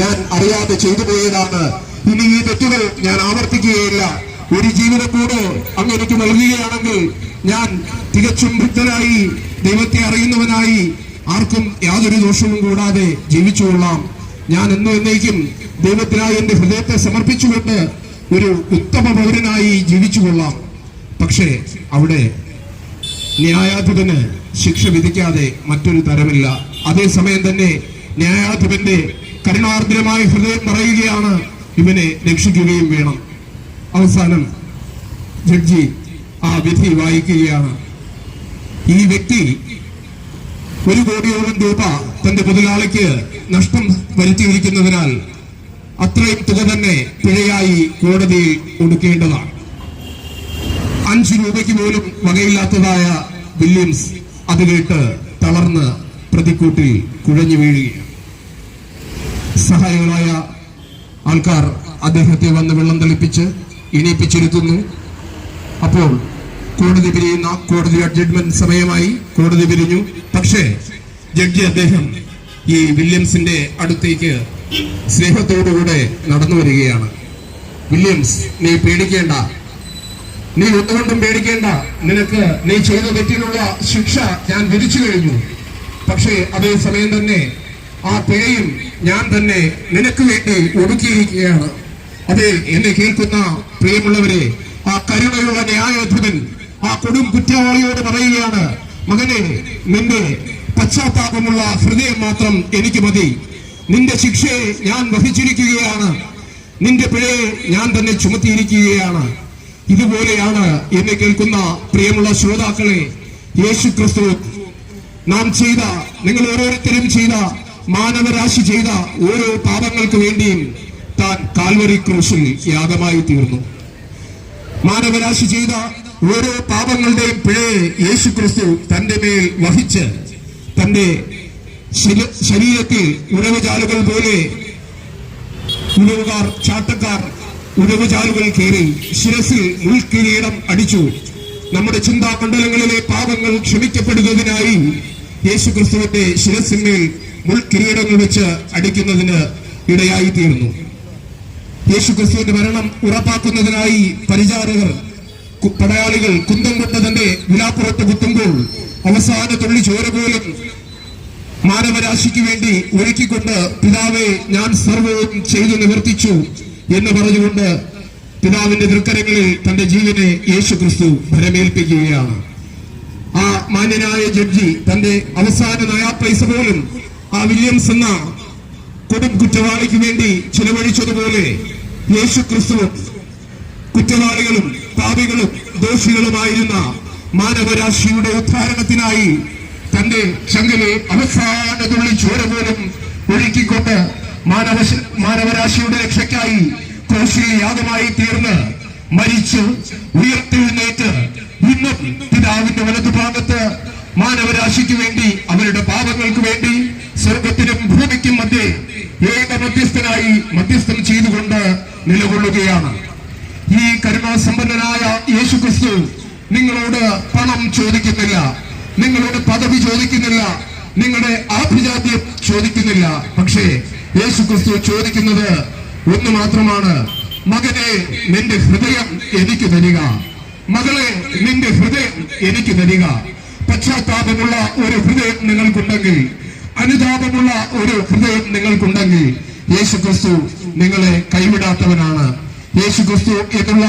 ഞാൻ അറിയാതെ ചെയ്തു പോയതാണ്. ഇനി ഈ തെറ്റുകൾ ഞാൻ ആവർത്തിക്കുകയില്ല. ഒരു ജീവിതം കൂടെ അങ്ങ് എനിക്ക് നൽകുകയാണെങ്കിൽ ഞാൻ തികച്ചും വൃദ്ധനായി ദൈവത്തെ അറിയുന്നവനായി ആർക്കും യാതൊരു ദോഷവും കൂടാതെ ജീവിച്ചുകൊള്ളാം. ഞാൻ എന്നോ എന്നേക്കും ദൈവത്തിനായി എന്റെ ഹൃദയത്തെ സമർപ്പിച്ചുകൊണ്ട് ഒരു ഉത്തമ പൗരനായി ജീവിച്ചുകൊള്ളാം. പക്ഷേ അവിടെ ന്യായാധിപന് ശിക്ഷ വിധിക്കാതെ മറ്റൊരു തരമില്ല. അതേസമയം തന്നെ ന്യായാധിപന്റെ കരുണാർദ്രമായ ഹൃദയം പറയുകയാണ്, ഇവനെ രക്ഷിക്കുകയും വേണം. അവസാനം ജഡ്ജി ആ വിധി വായിക്കുകയാണ്. ഈ വ്യക്തി 1 കോടിയോളം രൂപ തന്റെ മുതലാളിക്ക് നഷ്ടം വരുത്തിയിരിക്കുന്നതിനാൽ അത്രയും തുക തന്നെ പിഴയായി കോടതിയിൽ ഒടുക്കേണ്ടതാണ്. 5 രൂപയ്ക്ക് പോലും വകയില്ലാത്തതായ വില്യംസ് അത് കേട്ട് തളർന്ന് പ്രതിക്കൂട്ടിൽ കുഴഞ്ഞു വീഴുകയാണ്. സഹായികളായ ആൾക്കാർ അദ്ദേഹത്തെ വന്ന് വെള്ളം തെളിപ്പിച്ച് എണീപ്പിച്ചിരുത്തുന്നു. അപ്പോൾ കോടതി പിരിയുന്ന കോടതി ജഡ്ജ്മെന്റ് സമയമായി. കോടതി പിരിഞ്ഞു. പക്ഷേ ജഡ്ജി അദ്ദേഹം ഈ വില്യംസിന്റെ അടുത്തേക്ക് സ്നേഹത്തോടുകൂടെ നടന്നു വരികയാണ്. വില്യംസ്, നീ പേടിക്കേണ്ട, നീ ഒന്നുകൊണ്ടും പേടിക്കേണ്ട. നിനക്ക് നീ ചെയ്ത തെറ്റിനുള്ള ശിക്ഷ ഞാൻ വിധിച്ചു കഴിഞ്ഞു. പക്ഷേ അതേ സമയം തന്നെ ആ പിഴയും ഞാൻ തന്നെ നിനക്ക് വേണ്ടി ഒടുക്കിയിരിക്കുകയാണ്. അതെ, എന്നെ കേൾക്കുന്ന പ്രിയമുള്ളവരെ, ആ കരുണയുള്ള ന്യായാധിപൻ ആ കൊടും കുറ്റവാളിയോട് പറയുകയാണ്, മകനെ, നിന്റെ പശ്ചാത്താപമുള്ള ഹൃദയം മാത്രം എനിക്ക് മതി. നിന്റെ ശിക്ഷയെ ഞാൻ വഹിച്ചിരിക്കുകയാണ്. നിന്റെ പിഴയെ ഞാൻ തന്നെ ചുമത്തിയിരിക്കുകയാണ്. ഇതുപോലെയാണ് എന്നെ കേൾക്കുന്ന പ്രിയമുള്ള ശ്രോതാക്കളെ, യേശു ക്രിസ്തു നാം ചെയ്ത, നിങ്ങൾ ഓരോരുത്തരും ചെയ്ത, മാനവരാശി ചെയ്ത ഓരോ പാപങ്ങൾക്ക് വേണ്ടിയും താൻ കാൽവരി ക്രൂശിൽ യാഗമായി തീർന്നു. മാനവരാശി ചെയ്ത ഓരോ പാപങ്ങളുടെയും പിഴയെ യേശു ക്രിസ്തു തന്റെ മേൽ വഹിച്ച് തന്റെ ശരീരത്തിൽ ഉഴവുചാലുകൾ പോലെ ഉഴവുകാർ, ചാട്ടക്കാർ ഉഴവുചാലുകൾ കയറി ശിരസിൽ മുൾക്കിരീടം അടിച്ചു. നമ്മുടെ ചിന്താമണ്ഡലങ്ങളിലെ പാപങ്ങൾ ക്ഷമിക്കപ്പെടുന്നതിനായി യേശു ക്രിസ്തുവിന്റെ ശിരസിന്മേൽ മുൾക്കിരീടങ്ങൾ വെച്ച് അടിക്കുന്നതിന് ഇടയായി തീർന്നു. യേശു ക്രിസ്തുവിന്റെ മരണം ഉറപ്പാക്കുന്നതിനായി പരിചാരകർ, പടയാളികൾ കുന്തം കൊണ്ട് തന്റെ വിലാപ്പുറത്ത് കുത്തുമ്പോൾ അവസാന തുള്ളി ചോര പോലും മാനവരാശിക്ക് വേണ്ടി ഒരുക്കിക്കൊണ്ട് പിതാവേ, ഞാൻ സർവ്വവും ചെയ്തു നിവർത്തിച്ചു എന്ന് പറഞ്ഞുകൊണ്ട് പിതാവിന്റെ തൃക്കരങ്ങളിൽ തന്റെ ജീവനെ യേശു ക്രിസ്തു ഭരമേൽപ്പിക്കുകയാണ്. ആ മാന്യനായ ജഡ്ജി തന്റെ അവസാന നയാ പൈസ പോലും ആ വില്യംസ് എന്ന കൊടും കുറ്റവാളിക്ക് വേണ്ടി ചിലവഴിച്ചതുപോലെ യേശു ക്രിസ്തുവും കുറ്റവാളികളും പാപികളും ദോഷികളുമായിരുന്ന മാനവരാശിയുടെ ഉദ്ധാരണത്തിനായി തന്റെ ചങ്കിലെ അവസാന തുള്ളി ചോര പോലും ഒഴുക്കിക്കൊണ്ട് മാനവരാശിയുടെ രക്ഷയ്ക്കായി ക്രൂശിൽ യാഗമായി തീർന്ന് മരിച്ചു ഉയർത്തെഴുന്നേറ്റ് ഇന്നും പിതാവിന്റെ വലതുഭാഗത്ത് മാനവരാശിക്ക് വേണ്ടി, അവരുടെ പാപങ്ങൾക്ക് വേണ്ടി സ്വർഗത്തിനും ഭൂമിക്കും മധ്യേ ഏക മധ്യസ്ഥനായി മധ്യസ്ഥം ചെയ്തുകൊണ്ട് നിലകൊള്ളുകയാണ്. ഈ കരുണാസമ്പന്നനായ യേശു ക്രിസ്തു നിങ്ങളോട് പണം ചോദിക്കുന്നില്ല, നിങ്ങളോട് പദവി ചോദിക്കുന്നില്ല, നിങ്ങളുടെ ആഭിജാത്യം ചോദിക്കുന്നില്ല. പക്ഷേ യേശു ക്രിസ്തു ചോദിക്കുന്നത് ഒന്ന് മാത്രമാണ്, മകനെ, നിന്റെ ഹൃദയം എനിക്ക് തരിക. മകളെ, നിന്റെ ഹൃദയം എനിക്ക് തരിക. പശ്ചാത്താപമുള്ള ഒരു ഹൃദയം നിങ്ങൾക്കുണ്ടെങ്കിൽ, അനുതാപമുള്ള ഒരു ഹൃദയം നിങ്ങൾക്കുണ്ടെങ്കിൽ യേശു ക്രിസ്തു നിങ്ങളെ കൈവിടാത്തവനാണ്. യേശു ക്രിസ്തു എന്നുള്ള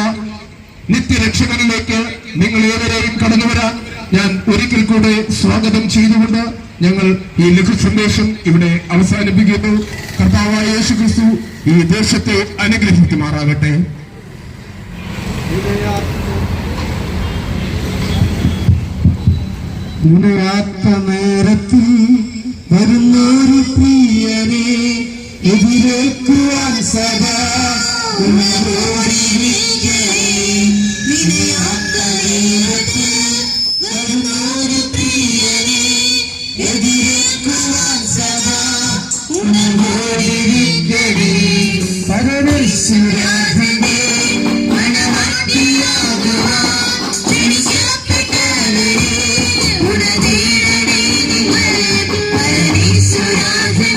നിത്യരക്ഷകനിലേക്ക് നിങ്ങൾ ഏവരെയും കടന്നു വരാൻ ഞാൻ ഒരിക്കൽ കൂടെ സ്വാഗതം ചെയ്തുകൊണ്ട് ഞങ്ങൾ ഈ ലഘു സന്ദേശം ഇവിടെ അവസാനിപ്പിക്കുന്നു. കർത്താവായ യേശു ക്രിസ്തു ഈ ദേശത്തെ അനുഗ്രഹിക്കുമാറാകട്ടെ. ഉണരാത്ത നേരത്തിൽ വരുന്നൊരു പ്രിയനെ എതിരേൽക്കുവാൻ സദാ ഉണർവോടിരിക്കണേ. നിനയാത്ത നേരത്തിൽ വരുന്നൊരു പ്രിയനെ എതിരേൽക്കുവാൻ സദാ ഉണർവോടിരിക്കണേ. പരമേശ്വരന്റെ മനമത്തിയാകുവാൻ ക്ഷണിക്കപ്പെട്ടവരെ ഉണർന്നിടണേ നിങ്ങൾ. പരമേശ്വരന്റെ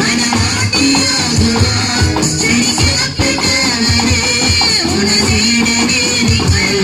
മനമത്തിയാകുവാൻ ക്ഷണിക്കപ്പെട്ടവരെ ഉണർന്നിടണേ നിങ്ങൾ.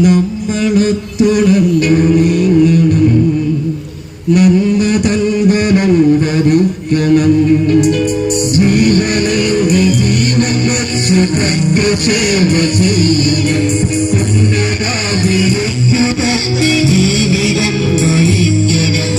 നമ്മളൊത്തുണർന്നു നീങ്ങണം, നന്മ തൻവനം വരിക്കണം. ജീവനെങ്കിൽ ജീവൻ വച്ച് പ്രജ്ഞസേവ ചെയ്യണം. ഉന്നതാതിരിക്കുക ജീവിതം നയിക്കണം.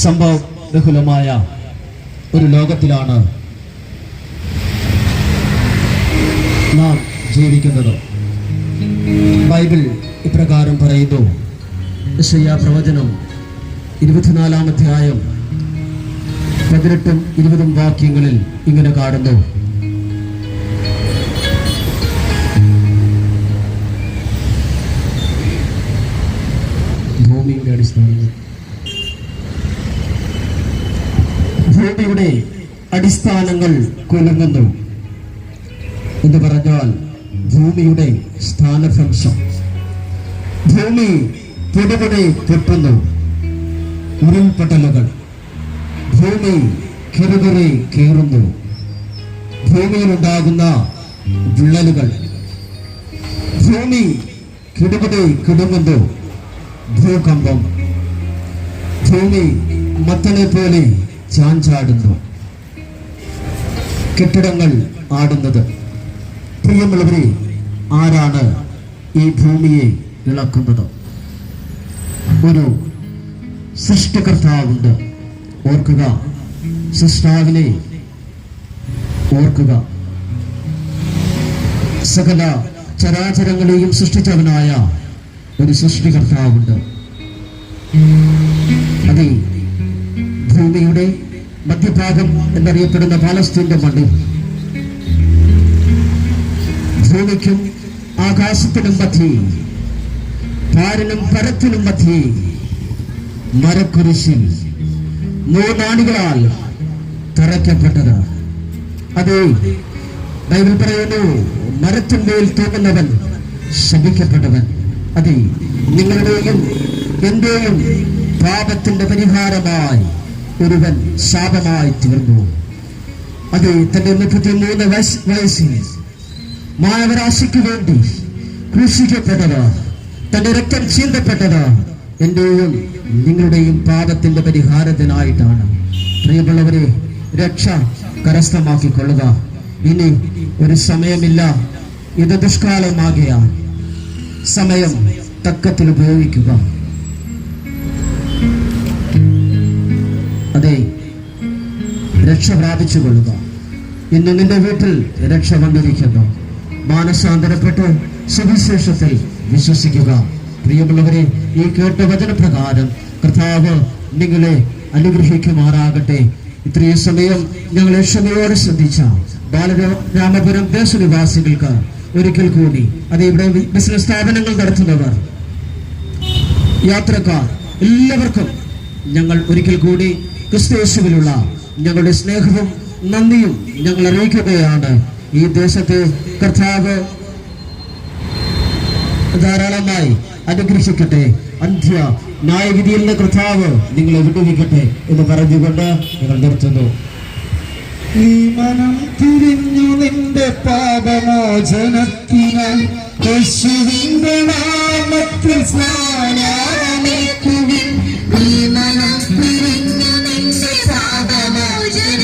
സംഭവ ബഹുലമായ ഒരു ലോകത്തിലാണ് നാം ജീവിക്കുന്നത്. ബൈബിൾ ഇപ്രകാരം പറയുന്നു. യെശയ്യാ പ്രവചനം 24-ാം അധ്യായം 18ഉം 20ഉം വാക്യങ്ങളിൽ ഇങ്ങനെ കാണുന്നു. ഭൂമിയുടെ അടിസ്ഥാനങ്ങൾ കുലുങ്ങുന്നു എന്ന് പറഞ്ഞാൽ ഭൂമിയുടെ സ്ഥാനഭ്രംശം. ഭൂമി പൊടുപൊടി പൊട്ടുന്നു. ഉരുൾപൊട്ടലുകൾ. ഭൂമി കിറുകിറി കീറുന്നു. ഭൂമിയിലുണ്ടാകുന്ന വിള്ളലുകൾ. ഭൂമി കിടുകിടി കിടുങ്ങുന്നു. ഭൂകമ്പം. ഭൂമി മത്തനെ പോലെ ചാഞ്ചാടുന്നു. കെട്ടിടങ്ങൾ ആടുന്നത്. പ്രിയമുള്ളവരെ, ആരാണ് ഈ ഭൂമിയെ ഇളക്കുന്നത്? ഒരു സൃഷ്ടികർത്താവുണ്ട്. ഓർക്കുക, സൃഷ്ടാവിനെ ഓർക്കുക. സകല ചരാചരങ്ങളെയും സൃഷ്ടിച്ചവനായ ഒരു സൃഷ്ടികർത്താവുണ്ട്. അതെ, ഭൂമിയുടെ മധ്യഭാഗം എന്നറിയപ്പെടുന്ന പാലസ്തീന്റെ മണ്ണിൽ ഭൂമിക്കും ആകാശത്തിനും മധ്യേ, പാരിനും പരത്തിനും മധ്യേ മരക്കുരിശിൽ 3 ആണികളാൽ തറയ്ക്കപ്പെട്ടത്. അതെ, ബൈബിൾ പറയുന്നു, മരത്തിന്മേൽ തൂങ്ങുന്നവൻ ശപിക്കപ്പെട്ടവൻ. അതെ, നിങ്ങളുടെയും എന്റെയും പാപത്തിന്റെ പരിഹാരമായി ഒരുവൻ ശാപമായി തീർന്നു. അത് തന്റെ 33 വയസ്സിൽ മാനവരാശിക്ക് വേണ്ടി ക്രൂശിക്കപ്പെട്ടത്, തന്റെ രക്തം ചീന്തപ്പെട്ടത് എന്റെയും നിങ്ങളുടെയും പാപത്തിന്റെ പരിഹാരത്തിനായിട്ടാണ്. പ്രിയമുള്ളവരെ, രക്ഷ കരസ്ഥമാക്കിക്കൊള്ളുക. ഇനി ഒരു സമയമില്ല. ഇത് ദുഷ്കാലമാകിയാൽ സമയം തക്കത്തിൽ ഉപയോഗിക്കുക. അതെ, രക്ഷ പ്രാപിച്ചുകൊള്ളുക. ഇന്ന് നിന്റെ വീട്ടിൽ രക്ഷ വന്നിരിക്കുന്നു. മാനസാന്തരപ്പെട്ട് സുവിശേഷത്തിൽ വിശ്വസിക്കുക. പ്രിയമുള്ളവരെ, ഈ കേട്ട വചനപ്രകാരം കർത്താവ് നിങ്ങളെ അനുഗ്രഹിക്കുമാറാകട്ടെ. ഇത്രയും സമയം ഞങ്ങളെ ക്ഷമയോടെ ശ്രദ്ധിച്ച ബാലരാമപുരം ദേശനിവാസികൾക്ക് ഒരിക്കൽ കൂടി, അത് ഇവിടെ ബിസിനസ് സ്ഥാപനങ്ങൾ നടത്തുന്നവർ, യാത്രക്കാർ, എല്ലാവർക്കും ഞങ്ങൾ ഒരിക്കൽ കൂടി ക്രിസ്തുയേശുവിലുള്ള ഞങ്ങളുടെ സ്നേഹവും നന്ദിയും ഞങ്ങൾ അറിയിക്കുകയാണ്. ഈ ദേശത്തെ കർത്താവ് ധാരാളമായി അനുഗ്രഹിക്കട്ടെ. അന്ത്യ ന്യായവിധിയിൽ നിന്ന് കർത്താവ് നിങ്ങളെ വിടുവിക്കട്ടെ എന്ന് പറഞ്ഞുകൊണ്ട് ഞങ്ങൾ നിർത്തുന്നു. നീ മനം തിരിഞ്ഞു നിന്റെ പാപമോചനത്തിനായി യേശുവിന്റെ നാമത്തിൽ സ്നാനമേൽക്കുവിൻ. നീ മനം തിരിഞ്ഞു നിന്റെ പാപമോചനത്തിനായി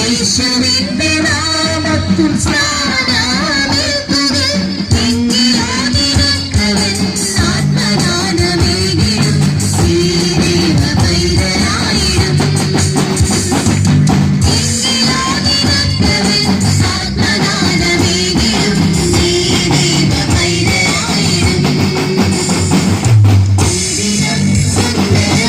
യേശുവിന്റെ നാമത്തിൽ സ്നാനമേൽക്കുവിൻ. എങ്കിലാതിരക്കവൻ ആത്മദാനമേകിടും, ശ്രീദേവ പൈതലായിടും. സുന്ദര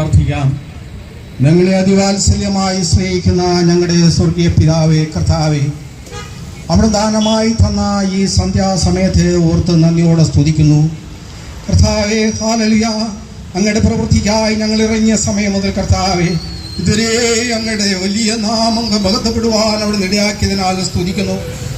പ്രാർത്ഥിക്കാം. ഞങ്ങളെ അതിവാത്സല്യമായി സ്നേഹിക്കുന്ന ഞങ്ങളുടെ സ്വർഗീയ പിതാവേ, കർത്താവേ, അവിടെ ദാനമായി തന്ന ഈ സന്ധ്യാസമയത്തെ ഓർത്ത് നന്ദിയോടെ സ്തുതിക്കുന്നു. കർത്താവേ, ഹല്ലേലൂയ. അങ്ങയുടെ പ്രവൃത്തിക്കായി ഞങ്ങൾ ഇറങ്ങിയ സമയം മുതൽ കർത്താവേ, ഇതുവരെ അങ്ങയുടെ വലിയ നാമം മഹത്വപ്പെടുവാൻ അവിടെ ഇടയാക്കിയതിനാൽ സ്തുതിക്കുന്നു.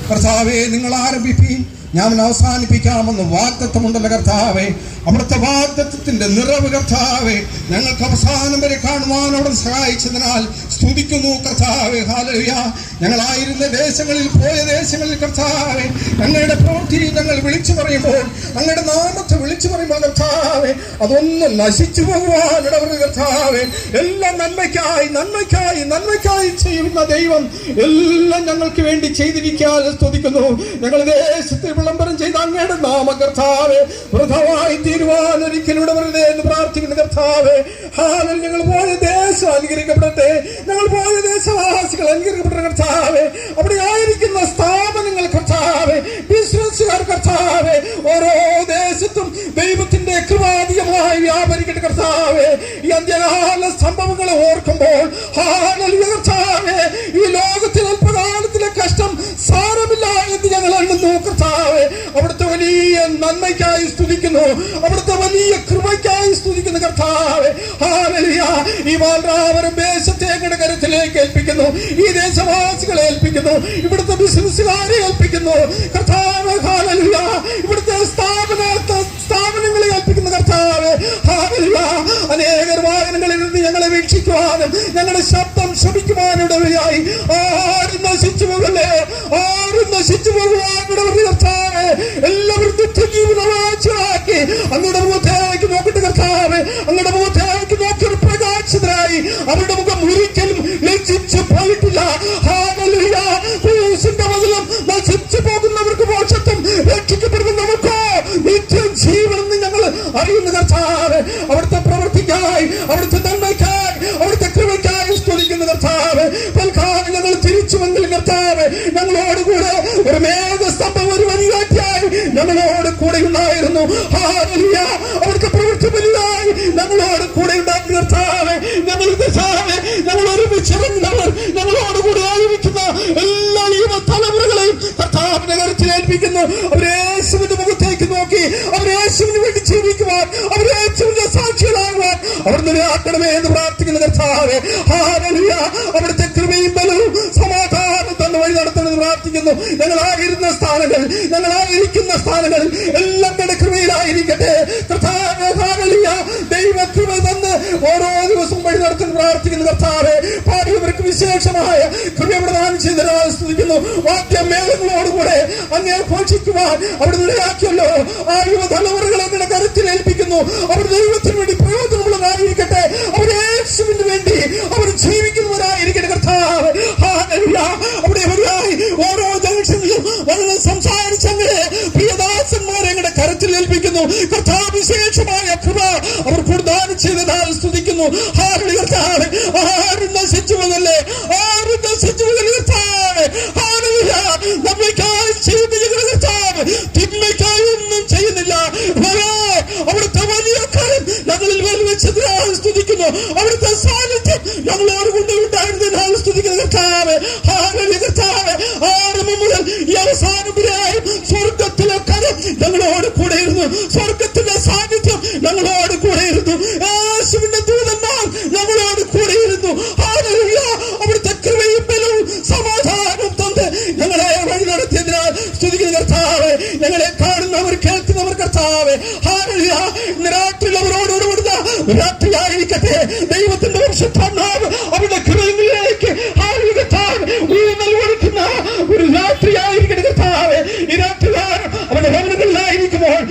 കർത്താവേ, നിങ്ങൾ ആരംഭിപ്പീൻ, ഞാൻ അവസാനിപ്പിക്കാമെന്ന് വാഗ്ദത്തമുണ്ടല്ലോ കർത്താവേ. അവിടുത്തെ വാഗ്ദത്തത്തിന്റെ നിറവ് കർത്താവേ ഞങ്ങൾക്ക് അവസാനം വരെ കാണുവാൻ അവിടെ സഹായിച്ചതിനാൽ സ്തുതിക്കുന്നു കർത്താവേ. ഹല്ലേലൂയ. ഞങ്ങളായിരുന്ന ദേശങ്ങളിൽ, പോയ ദേശങ്ങളിൽ കർത്താവേ, ഞങ്ങളുടെ പ്രവൃത്തി ഞങ്ങൾ വിളിച്ചു പറയുമ്പോൾ, അങ്ങയുടെ നാമത്തെ വിളിച്ചു പറയുമ്പോൾ കർത്താവേ, അതൊന്നും നശിച്ചു പോകുവാൻ ഇടവരുത് കർത്താവേ. എല്ലാം നന്മയ്ക്കായി നന്മയ്ക്കായി നന്മയ്ക്കായി ചെയ്യുന്ന ദൈവം എല്ലാം ഞങ്ങൾക്ക് വേണ്ടി ചെയ്തിരിക്കാൻ സ്തുതിക്കുന്നു. ഞങ്ങൾ ദേശത്ത് വിളംബരം ചെയ്ത അങ്ങയുടെ നാമ കർത്താവേ വൃഥമായി തീരുവാൻ ഒരിക്കലും ഇടവരുതേ എന്ന് പ്രാർത്ഥിക്കുന്ന കർത്താവേ. ഹാലൽ. ഞങ്ങൾ പോയ ദേശം അനുഗ്രഹിക്കപ്പെടട്ടെ, ഞങ്ങൾ പോയ ദേശവാസികൾ അനുഗ്രഹിക്കപ്പെട്ട കർത്താവേ. അവിടെ ആയിരിക്കുന്ന സ്ഥാപനങ്ങൾ കർത്താവേ, ബിസിനസ്സുകാർ കർത്താവേ, ഓരോ ദേശത്തും ദൈവത്തിന്റെ കൃപാധികമായി വ്യാപരിക്കട്ടെ കർത്താവേ. ഈ അന്ത്യകാല സംഭവങ്ങളെ ഓർക്കുമ്പോൾ ഹാലൽ കർത്താവേ, ഈ ലോകത്തിൽ അല്പകാലത്തിലെ കഷ്ടം സാരമില്ല എന്ന് ഞങ്ങൾ എണ്ണുന്നു കർത്താവേ. അവിടുത്തെ വലിയ നന്മയ്ക്കായി സ്തുതിക്കുന്നു, അവിടുത്തെ വലിയ കൃപയ്ക്കായി സ്തുതിക്കുന്നു കർത്താവേ. ഹല്ലേലൂയ. ഈ വാൽറാവരം ദേശത്തെ അങ്ങയുടെ കരത്തിലേക്ക് ഏൽപ്പിക്കുന്നു, ഈ ദേശവാസികളെ ഏൽപ്പിക്കുന്നു, ഇവിടുത്തെ ബിസിനസ്സുകാരെ ഏൽപ്പിക്കുന്നു കർത്താവേ. ഹല്ലേലൂയ. ഇവിടുത്തെ സ്ഥാപനങ്ങളെ ഏൽപ്പിക്കുന്നു കർത്താവേ. ഹല്ലേലൂയ. അനേകർ വാഹനങ്ങളിൽ നിന്ന് ഞങ്ങളെ വീക്ഷിക്കുവാനും ഞങ്ങളുടെ ശബ്ദം ശ്രമിക്കുവാനും ഇടവഴിയായി ആരും നശിച്ചു പോകല്ലേ, ആരും നശിച്ചു പോകുവാൻ ഇടവഴി കർത്താവേ. എല്ലാവരും നിത്യജീവിതമാക്കി അങ്ങയുടെ മുഖത്തേക്ക് നോക്കട്ടെ കർത്താവേ. അങ്ങയുടെ മുഖത്തേക്ക് നോക്കിയൊരു പ്രകാശിതരായി അവരുടെ മുഖം ഒരിക്കലും ലജ്ജിച്ചു പോയിട്ടില്ല. ഹല്ലേലൂയ. ക്രൂശിന്റെ മതിലും നശിച്ചു പോകുന്നവർക്ക് മോക്ഷത്വം, രക്ഷിക്കപ്പെടുന്ന നമുക്ക് നിത്യം ജീവനെന്ന് ഞങ്ങൾ അറിയുന്ന കർത്താവേ. അവിടുത്തെ പ്രവൃത്തിക്കായി, അവിടുത്തെ നന്മയ്ക്കായി, അവിടുത്തെ കൃപയ്ക്കായി സ്തുതിക്കുന്ന കർത്താവേ. തൽക്കാലം ഞങ്ങൾ തിരിച്ചുവെങ്കിലും കർത്താവേ, ഞങ്ങളോടുകൂടെ ഒരു മേഘസ്തംഭം, ഒരു വരികാറ്റായി ഞങ്ങളോട് കൂടെ ഉണ്ടായിരുന്നു. ഹല്ലേലൂയ. അവിടുത്തെ പ്രവൃത്തി വലുതായി ഞങ്ങളോട് കൂടെ ഉണ്ടാക്കി കർത്താവേ. ഞങ്ങൾ ഒരുമിച്ചിറങ്ങുന്നവർ, ഞങ്ങളോട് കൂടെ ആയിരിക്കുന്ന എല്ലാ തലമുറകളെയും കർത്താവിന്റെ കരത്തിൽ ഏൽപ്പിക്കുന്നു. അവരെ യേശുവിന്റെ മുഖത്തേക്ക് നോക്കി അവരെ യേശുവിന് വേണ്ടി ജീവിക്കുവാൻ, അവരെ യേശുവിന്റെ സാക്ഷികളാകുവാൻ അവർ നിലയാക്കണമേ എന്ന് പ്രാർത്ഥിക്കുന്ന കർത്താവേ. ഹല്ലേലൂയ. അവിടുത്തെ കൃപയും ബലവും സമാധാനം തന്നെ വഴി നടത്തണമെന്ന് പ്രാർത്ഥിക്കുന്നു. ഞങ്ങളായിരുന്ന സ്ഥാനങ്ങൾ, ഞങ്ങളായിരിക്കുന്ന സ്ഥാനങ്ങളിൽ എല്ലാം കൃപയിലായിരിക്കട്ടെ കർത്താവേ. ഹല്ലേലൂയ. ദൈവ കൃപ തന്ന് ഓരോ ദിവസവും വഴി നടത്തുന്ന പ്രാർത്ഥിക്കുന്ന കർത്താവേ. പാടിയവർക്ക് വിശേഷമായ കൃപ പ്രദാനം ചെയ്തതിനാൽ സ്തുതിക്കുന്നു. വാദ്യമേളങ്ങളോടുകൂടെ അങ്ങേ ഘോഷിക്കുവാൻ അവിടെ നിലയാക്കിയല്ലോ. ആ യുവതലമുറകളെ നിങ്ങളുടെ കരുത്തിൽ ഏൽപ്പിക്കുന്നു. അവർ ദൈവത്തിന് വേണ്ടി പ്രയോജനമുള്ളവരായിരിക്കട്ടെ, അവർ യേശുവിന് വേണ്ടി അവർ ജീവിക്കുന്നവരായിരിക്കട്ടെ കർത്താവ്. ഹല്ലേലൂയ. അവിടെ വരിയായി ഓരോ ജംഗ്ഷനിലും വളരെ സംസാരിച്ചങ്ങനെ പ്രിയദാസന്മാരെ ഞങ്ങളുടെ കരത്തിൽ ഏൽപ്പിക്കുന്നു. കർത്താവ് വിശേഷമായ കൃപ അവർ പ്രദാനം ചെയ്തതിനാൽ സ്തുതിക്കുന്നു. ഹല്ലേലൂയ. കർത്താവേ, ആരും നശിച്ചു പോകല്ലേ, ആരും നശിച്ചു പോകല്ലേ കർത്താവേ. ഹല്ലേലൂയ. നമ്മൾക്കായി ചെയ്യുന്ന കർത്താവ് തിന്മയ്ക്കായി ഒന്നും ചെയ്യുന്നില്ല. അവിടുത്തെ വലിയ കാര്യം ഞങ്ങളിൽ വെച്ചതിനാൽ സ്തുതിക്കുന്നു. അവിടുത്തെ സാന്നിധ്യം ഞങ്ങളോട് കൊണ്ട് ഉണ്ടായിരുന്നതിനാൽ സ്തുതിക്കുന്ന കർത്താവേ. ഹല്ലേലൂയ. കർത്താവേ, ആരംഭം മുതൽ ഈ അവസാനം വരെയായും സ്വർഗത്തിലെ കരം ഞങ്ങളോട് കൂടെ ഇരുന്നു, സ്വർഗത്തിന്റെ സാന്നിധ്യം ഞങ്ങളോട് കൂടെ ഇരുന്നു, യേശുവിന്റെ ദൂതന്മാർ ഞങ്ങളോട് കൂടെ ഇരുന്നു. ഹല്ലേലൂയ. അവിടുത്തെ കൃപയും ബലവും സമാധാനവും തന്ന് ഞങ്ങളെ വഴി നടത്തിയതിനാൽ സ്തുതിക്കുന്ന കർത്താവേ. ഞങ്ങളെ കാണുന്നവർ, കേൾക്കുന്നവർ കർത്താവേ. ഹല്ലേലൂയ. ഇന്ന് രാത്രിയിലവരോട് ഇടപെടുന്ന രാത്രിയായിരിക്കട്ടെ. ദൈവത്തിന്റെ പരിശുദ്ധാത്മാവ് അവരുടെ ഹൃദയങ്ങളിലേക്ക് ഊന്നൽ കൊടുക്കുന്ന ഒരു രാത്രിയായിരിക്കട്ടെ കർത്താവേ. ഈ രാത്രികാലം അവരുടെ ഭവനങ്ങളിലായിരിക്കുമ്പോൾ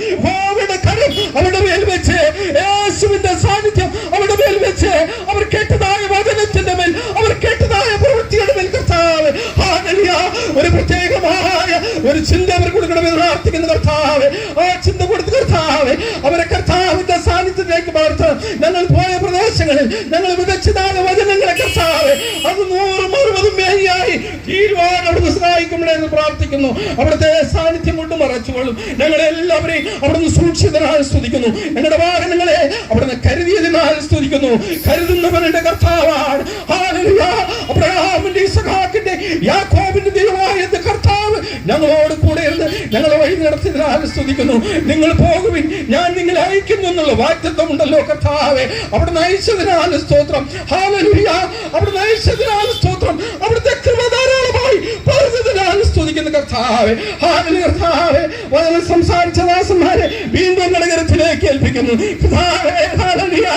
അവരുടെ കരം അവരുടെ മേൽ വെച്ച്, യേശുവിന്റെ സാന്നിധ്യം അവരുടെ മേൽ വെച്ച്, അവർ കേട്ടതായ വചനത്തിന്റെ മേൽ, അവർ കേട്ടതായ പ്രവൃത്തിയുടെ മേൽ കർത്താവ്. ഹല്ലേലൂയ. ഒരു പ്രത്യേകമായ ഒരു ചിന്ത അവർ കൊടുക്കണമെന്ന് പ്രാർത്ഥിക്കുന്ന കർത്താവ്. ആ ചിന്ത കൊടുത്ത് കർത്താവ് അവരെ കർത്താവിന്റെ സാന്നിധ്യത്തിലേക്ക് മാർത്തണം. ഞങ്ങൾ പോയ പ്രദേശങ്ങളിൽ ഞങ്ങൾ വിതച്ചതായ വചനങ്ങളെ കർത്താവ് അത് 100 60 മേയായി തീരുവാൻ അവിടുന്ന് സഹായിക്കുമ്പോഴേ എന്ന് പ്രാർത്ഥിക്കുന്നു. അവിടുത്തെ സാന്നിധ്യം കൊണ്ട് മറച്ചുകൊള്ളും. ഞങ്ങളെല്ലാവരെയും അവിടുന്ന് സൂക്ഷിതനായി സ്തുതിക്കുന്നു. ഞങ്ങളുടെ വാഹനങ്ങളെ അവിടുന്ന് കരുതിയതിനാൽ സ്തുതിക്കുന്നു. കരുതുന്നവരുടെ കർത്താവാണ്. ഹല്ലേലൂയ. അബ്രഹാമിന്റെ ഇസഹാക്കിന്റെ യാക്കോബിന്റെ ദൈവമായ കർത്താവ് ഞങ്ങളോട് കൂടെ ഇരുന്ന് ഞങ്ങളെ വഴി നടത്തിയതിനാൽ സ്തുതിക്കുന്നു. നിങ്ങൾ പോകുവിൻ, ഞാൻ നിങ്ങളെ അയക്കുന്നു എന്നുള്ള വാഗ്ദത്തം ഉണ്ടല്ലോ കർത്താവേ. അവിടെ നയിച്ചതിനാൽ സ്തോത്രം. ഹല്ലേലൂയ. അവിടെ നയിച്ചതിനാൽ സ്തോത്രം. അവിടുത്തെ കൃപ ധാരാളമായി പറഞ്ഞതിനാൽ സ്തുതിക്കുന്ന കർത്താവേ. ഹല്ലേലൂയ. കർത്താവേ, വളരെ സംസാരിച്ച ദാസന്മാരെ വീണ്ടും ഞങ്ങളുടെ കരത്തിലേക്ക് ഏൽപ്പിക്കുന്നു കർത്താവേ. ഹല്ലേലൂയ.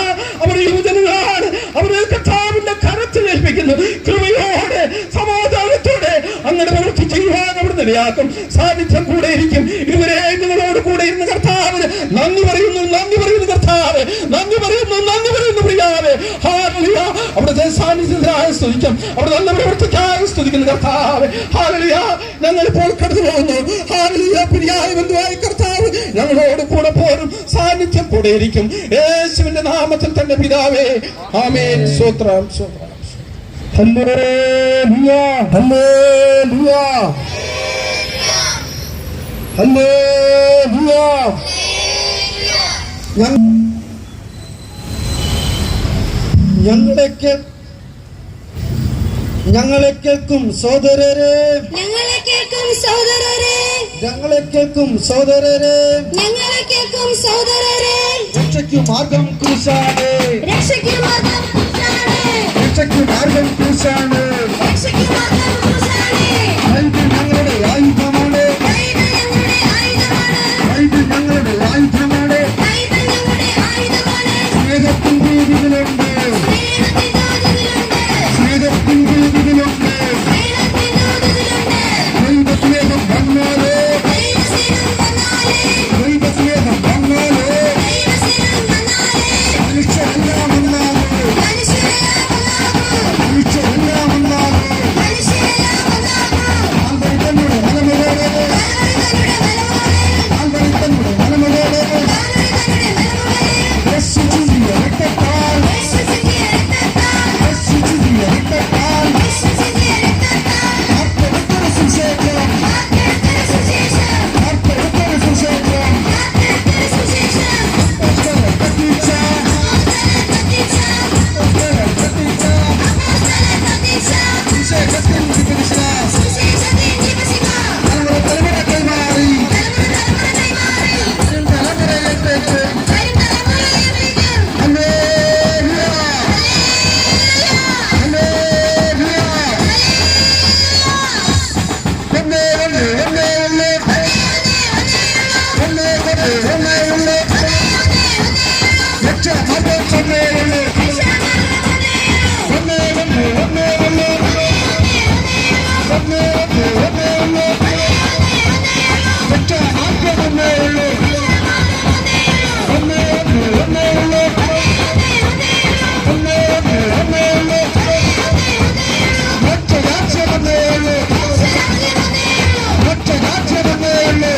അവർ യുവജനങ്ങളാണ്. അവരെ കർത്താവിന്റെ കരത്തിൽ ഏൽപ്പിക്കുന്നു. കൃപയോടെ സമാധാനത്തോടെ അങ്ങനെ പ്രവൃത്തി ചെയ്യുവാൻ അവിടുന്ന് ഇടയാക്കും. സാന്നിധ്യം കൂടെ ഇരിക്കും. ഇതുവരെ നിങ്ങളോട് കൂടെ ഇരുന്ന കർത്താവിന് നന്ദി പറയുന്നു കർത്താവ്. നന്ദി പറയുന്നു പ്രിയാവേ. ഹല്ലേലൂയ. അവിടുത്തെ സാന്നിധ്യത്തിനായി സ്തുതിക്കാം. അവിടെ നല്ല പ്രവൃത്തിക്കായി സ്തുതിക്കുന്നു കർത്താവ്. ഹല്ലേലൂയ. ഞങ്ങൾ ഇപ്പോൾ കടന്നു പോകുന്നു. ഹല്ലേലൂയ. പ്രിയായ ബന്ധുവായ കർത്താവ് ഞങ്ങളോട് കൂടെ പോരും. സാന്നിധ്യം കൂടെ ഇരിക്കും. യേശുവിന്റെ നാമത്തിൽ തന്നെ പിതാവേ. ആമേൻ. സ്തോത്രം. ഹല്ലേലൂയ. ഹല്ലേലൂയ. ഹല്ലേലൂയ. ഞങ്ങളെ കേൾക്കും സഹോദരരെ. രക്ഷയ്ക്കു മാർഗം ക്രൂശാണ്. ഞങ്ങളുടെ ആയുധമാണ്. ഞങ്ങളുടെ ആയുധമാണ്. സ്നേഹത്തിൻ രീതിയിലുണ്ട്. സ്നേഹത്തിൻ രീതിയിലുണ്ട്. ദൈവസ്നേഹം വന്നാലേ. ദൈവസ്നേഹം വന്നാലേ. മനുഷ്യരെല്ലാം വന്നാലേ. മനുഷ്യരെല്ലാം വന്നാലേ. ആൽബർത്തനുടെ മലമുകളെ. ആൽബർത്തനുടെ മലമുകളെ. യേശുവിന്റെ രക്തത്താൽ. യേശുവിന്റെ രക്തത്താൽ. ആർക്കെടുത്തൊരു സുശേഷം. ആർക്കെടുത്തൊരു സുശേഷം. അപ്പോസ്തലൻ കത്തിച്ച. അപ്പോസ്തലൻ കത്തിച്ച. സുശേഷത്തിൻ ദിപദിശ. തലമുറ തലമുറ കൈമാറി. തലമുറയിലേക്ക്. ഹല്ലേലൂയ. ഹല്ലേലൂയ. ഒന്നേ ഒന്നേ ഒന്നേ ഒന്നേ. ഒന്നേ ഒന്നേ ഒന്നേ ഒന്നേ. രക്ഷാമാർഗ്ഗം ഒന്നേ ഒന്നേ. ഒന്നേ ഒന്നേ ഒന്നേ ഒന്നേ. ഒന്നേ ഒന്നേ ഒന്നേ ഒന്നേ. രക്ഷാമാർഗ്ഗം ഒന്നേ ഒന്നേ. ഒന്നേ ഒന്നേ ഒന്നേ ഒന്നേ. ഒന്നേ ഒന്നേ ഒന്നേ ഒന്നേ. രക്ഷരാജ്യം ഒന്നേ ഒന്നേ. രക്ഷരാജ്യം ഒന്നേ ഒന്നേ.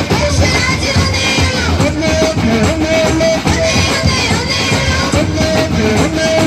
ഒന്നേ ഒന്നേ ഒന്നേ ഒന്നേ. ഒന്നേ ഒന്നേ ഒന്നേ.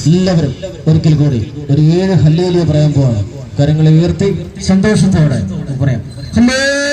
എല്ലാവരും ഒരിക്കൽ കൂടി ഒരു 7 ഹല്ലേലൂയ പറയാൻ പോവാണ്. കരങ്ങളെ ഉയർത്തി സന്തോഷത്തോടെ പറയാം. ഹല്ലേലൂയ.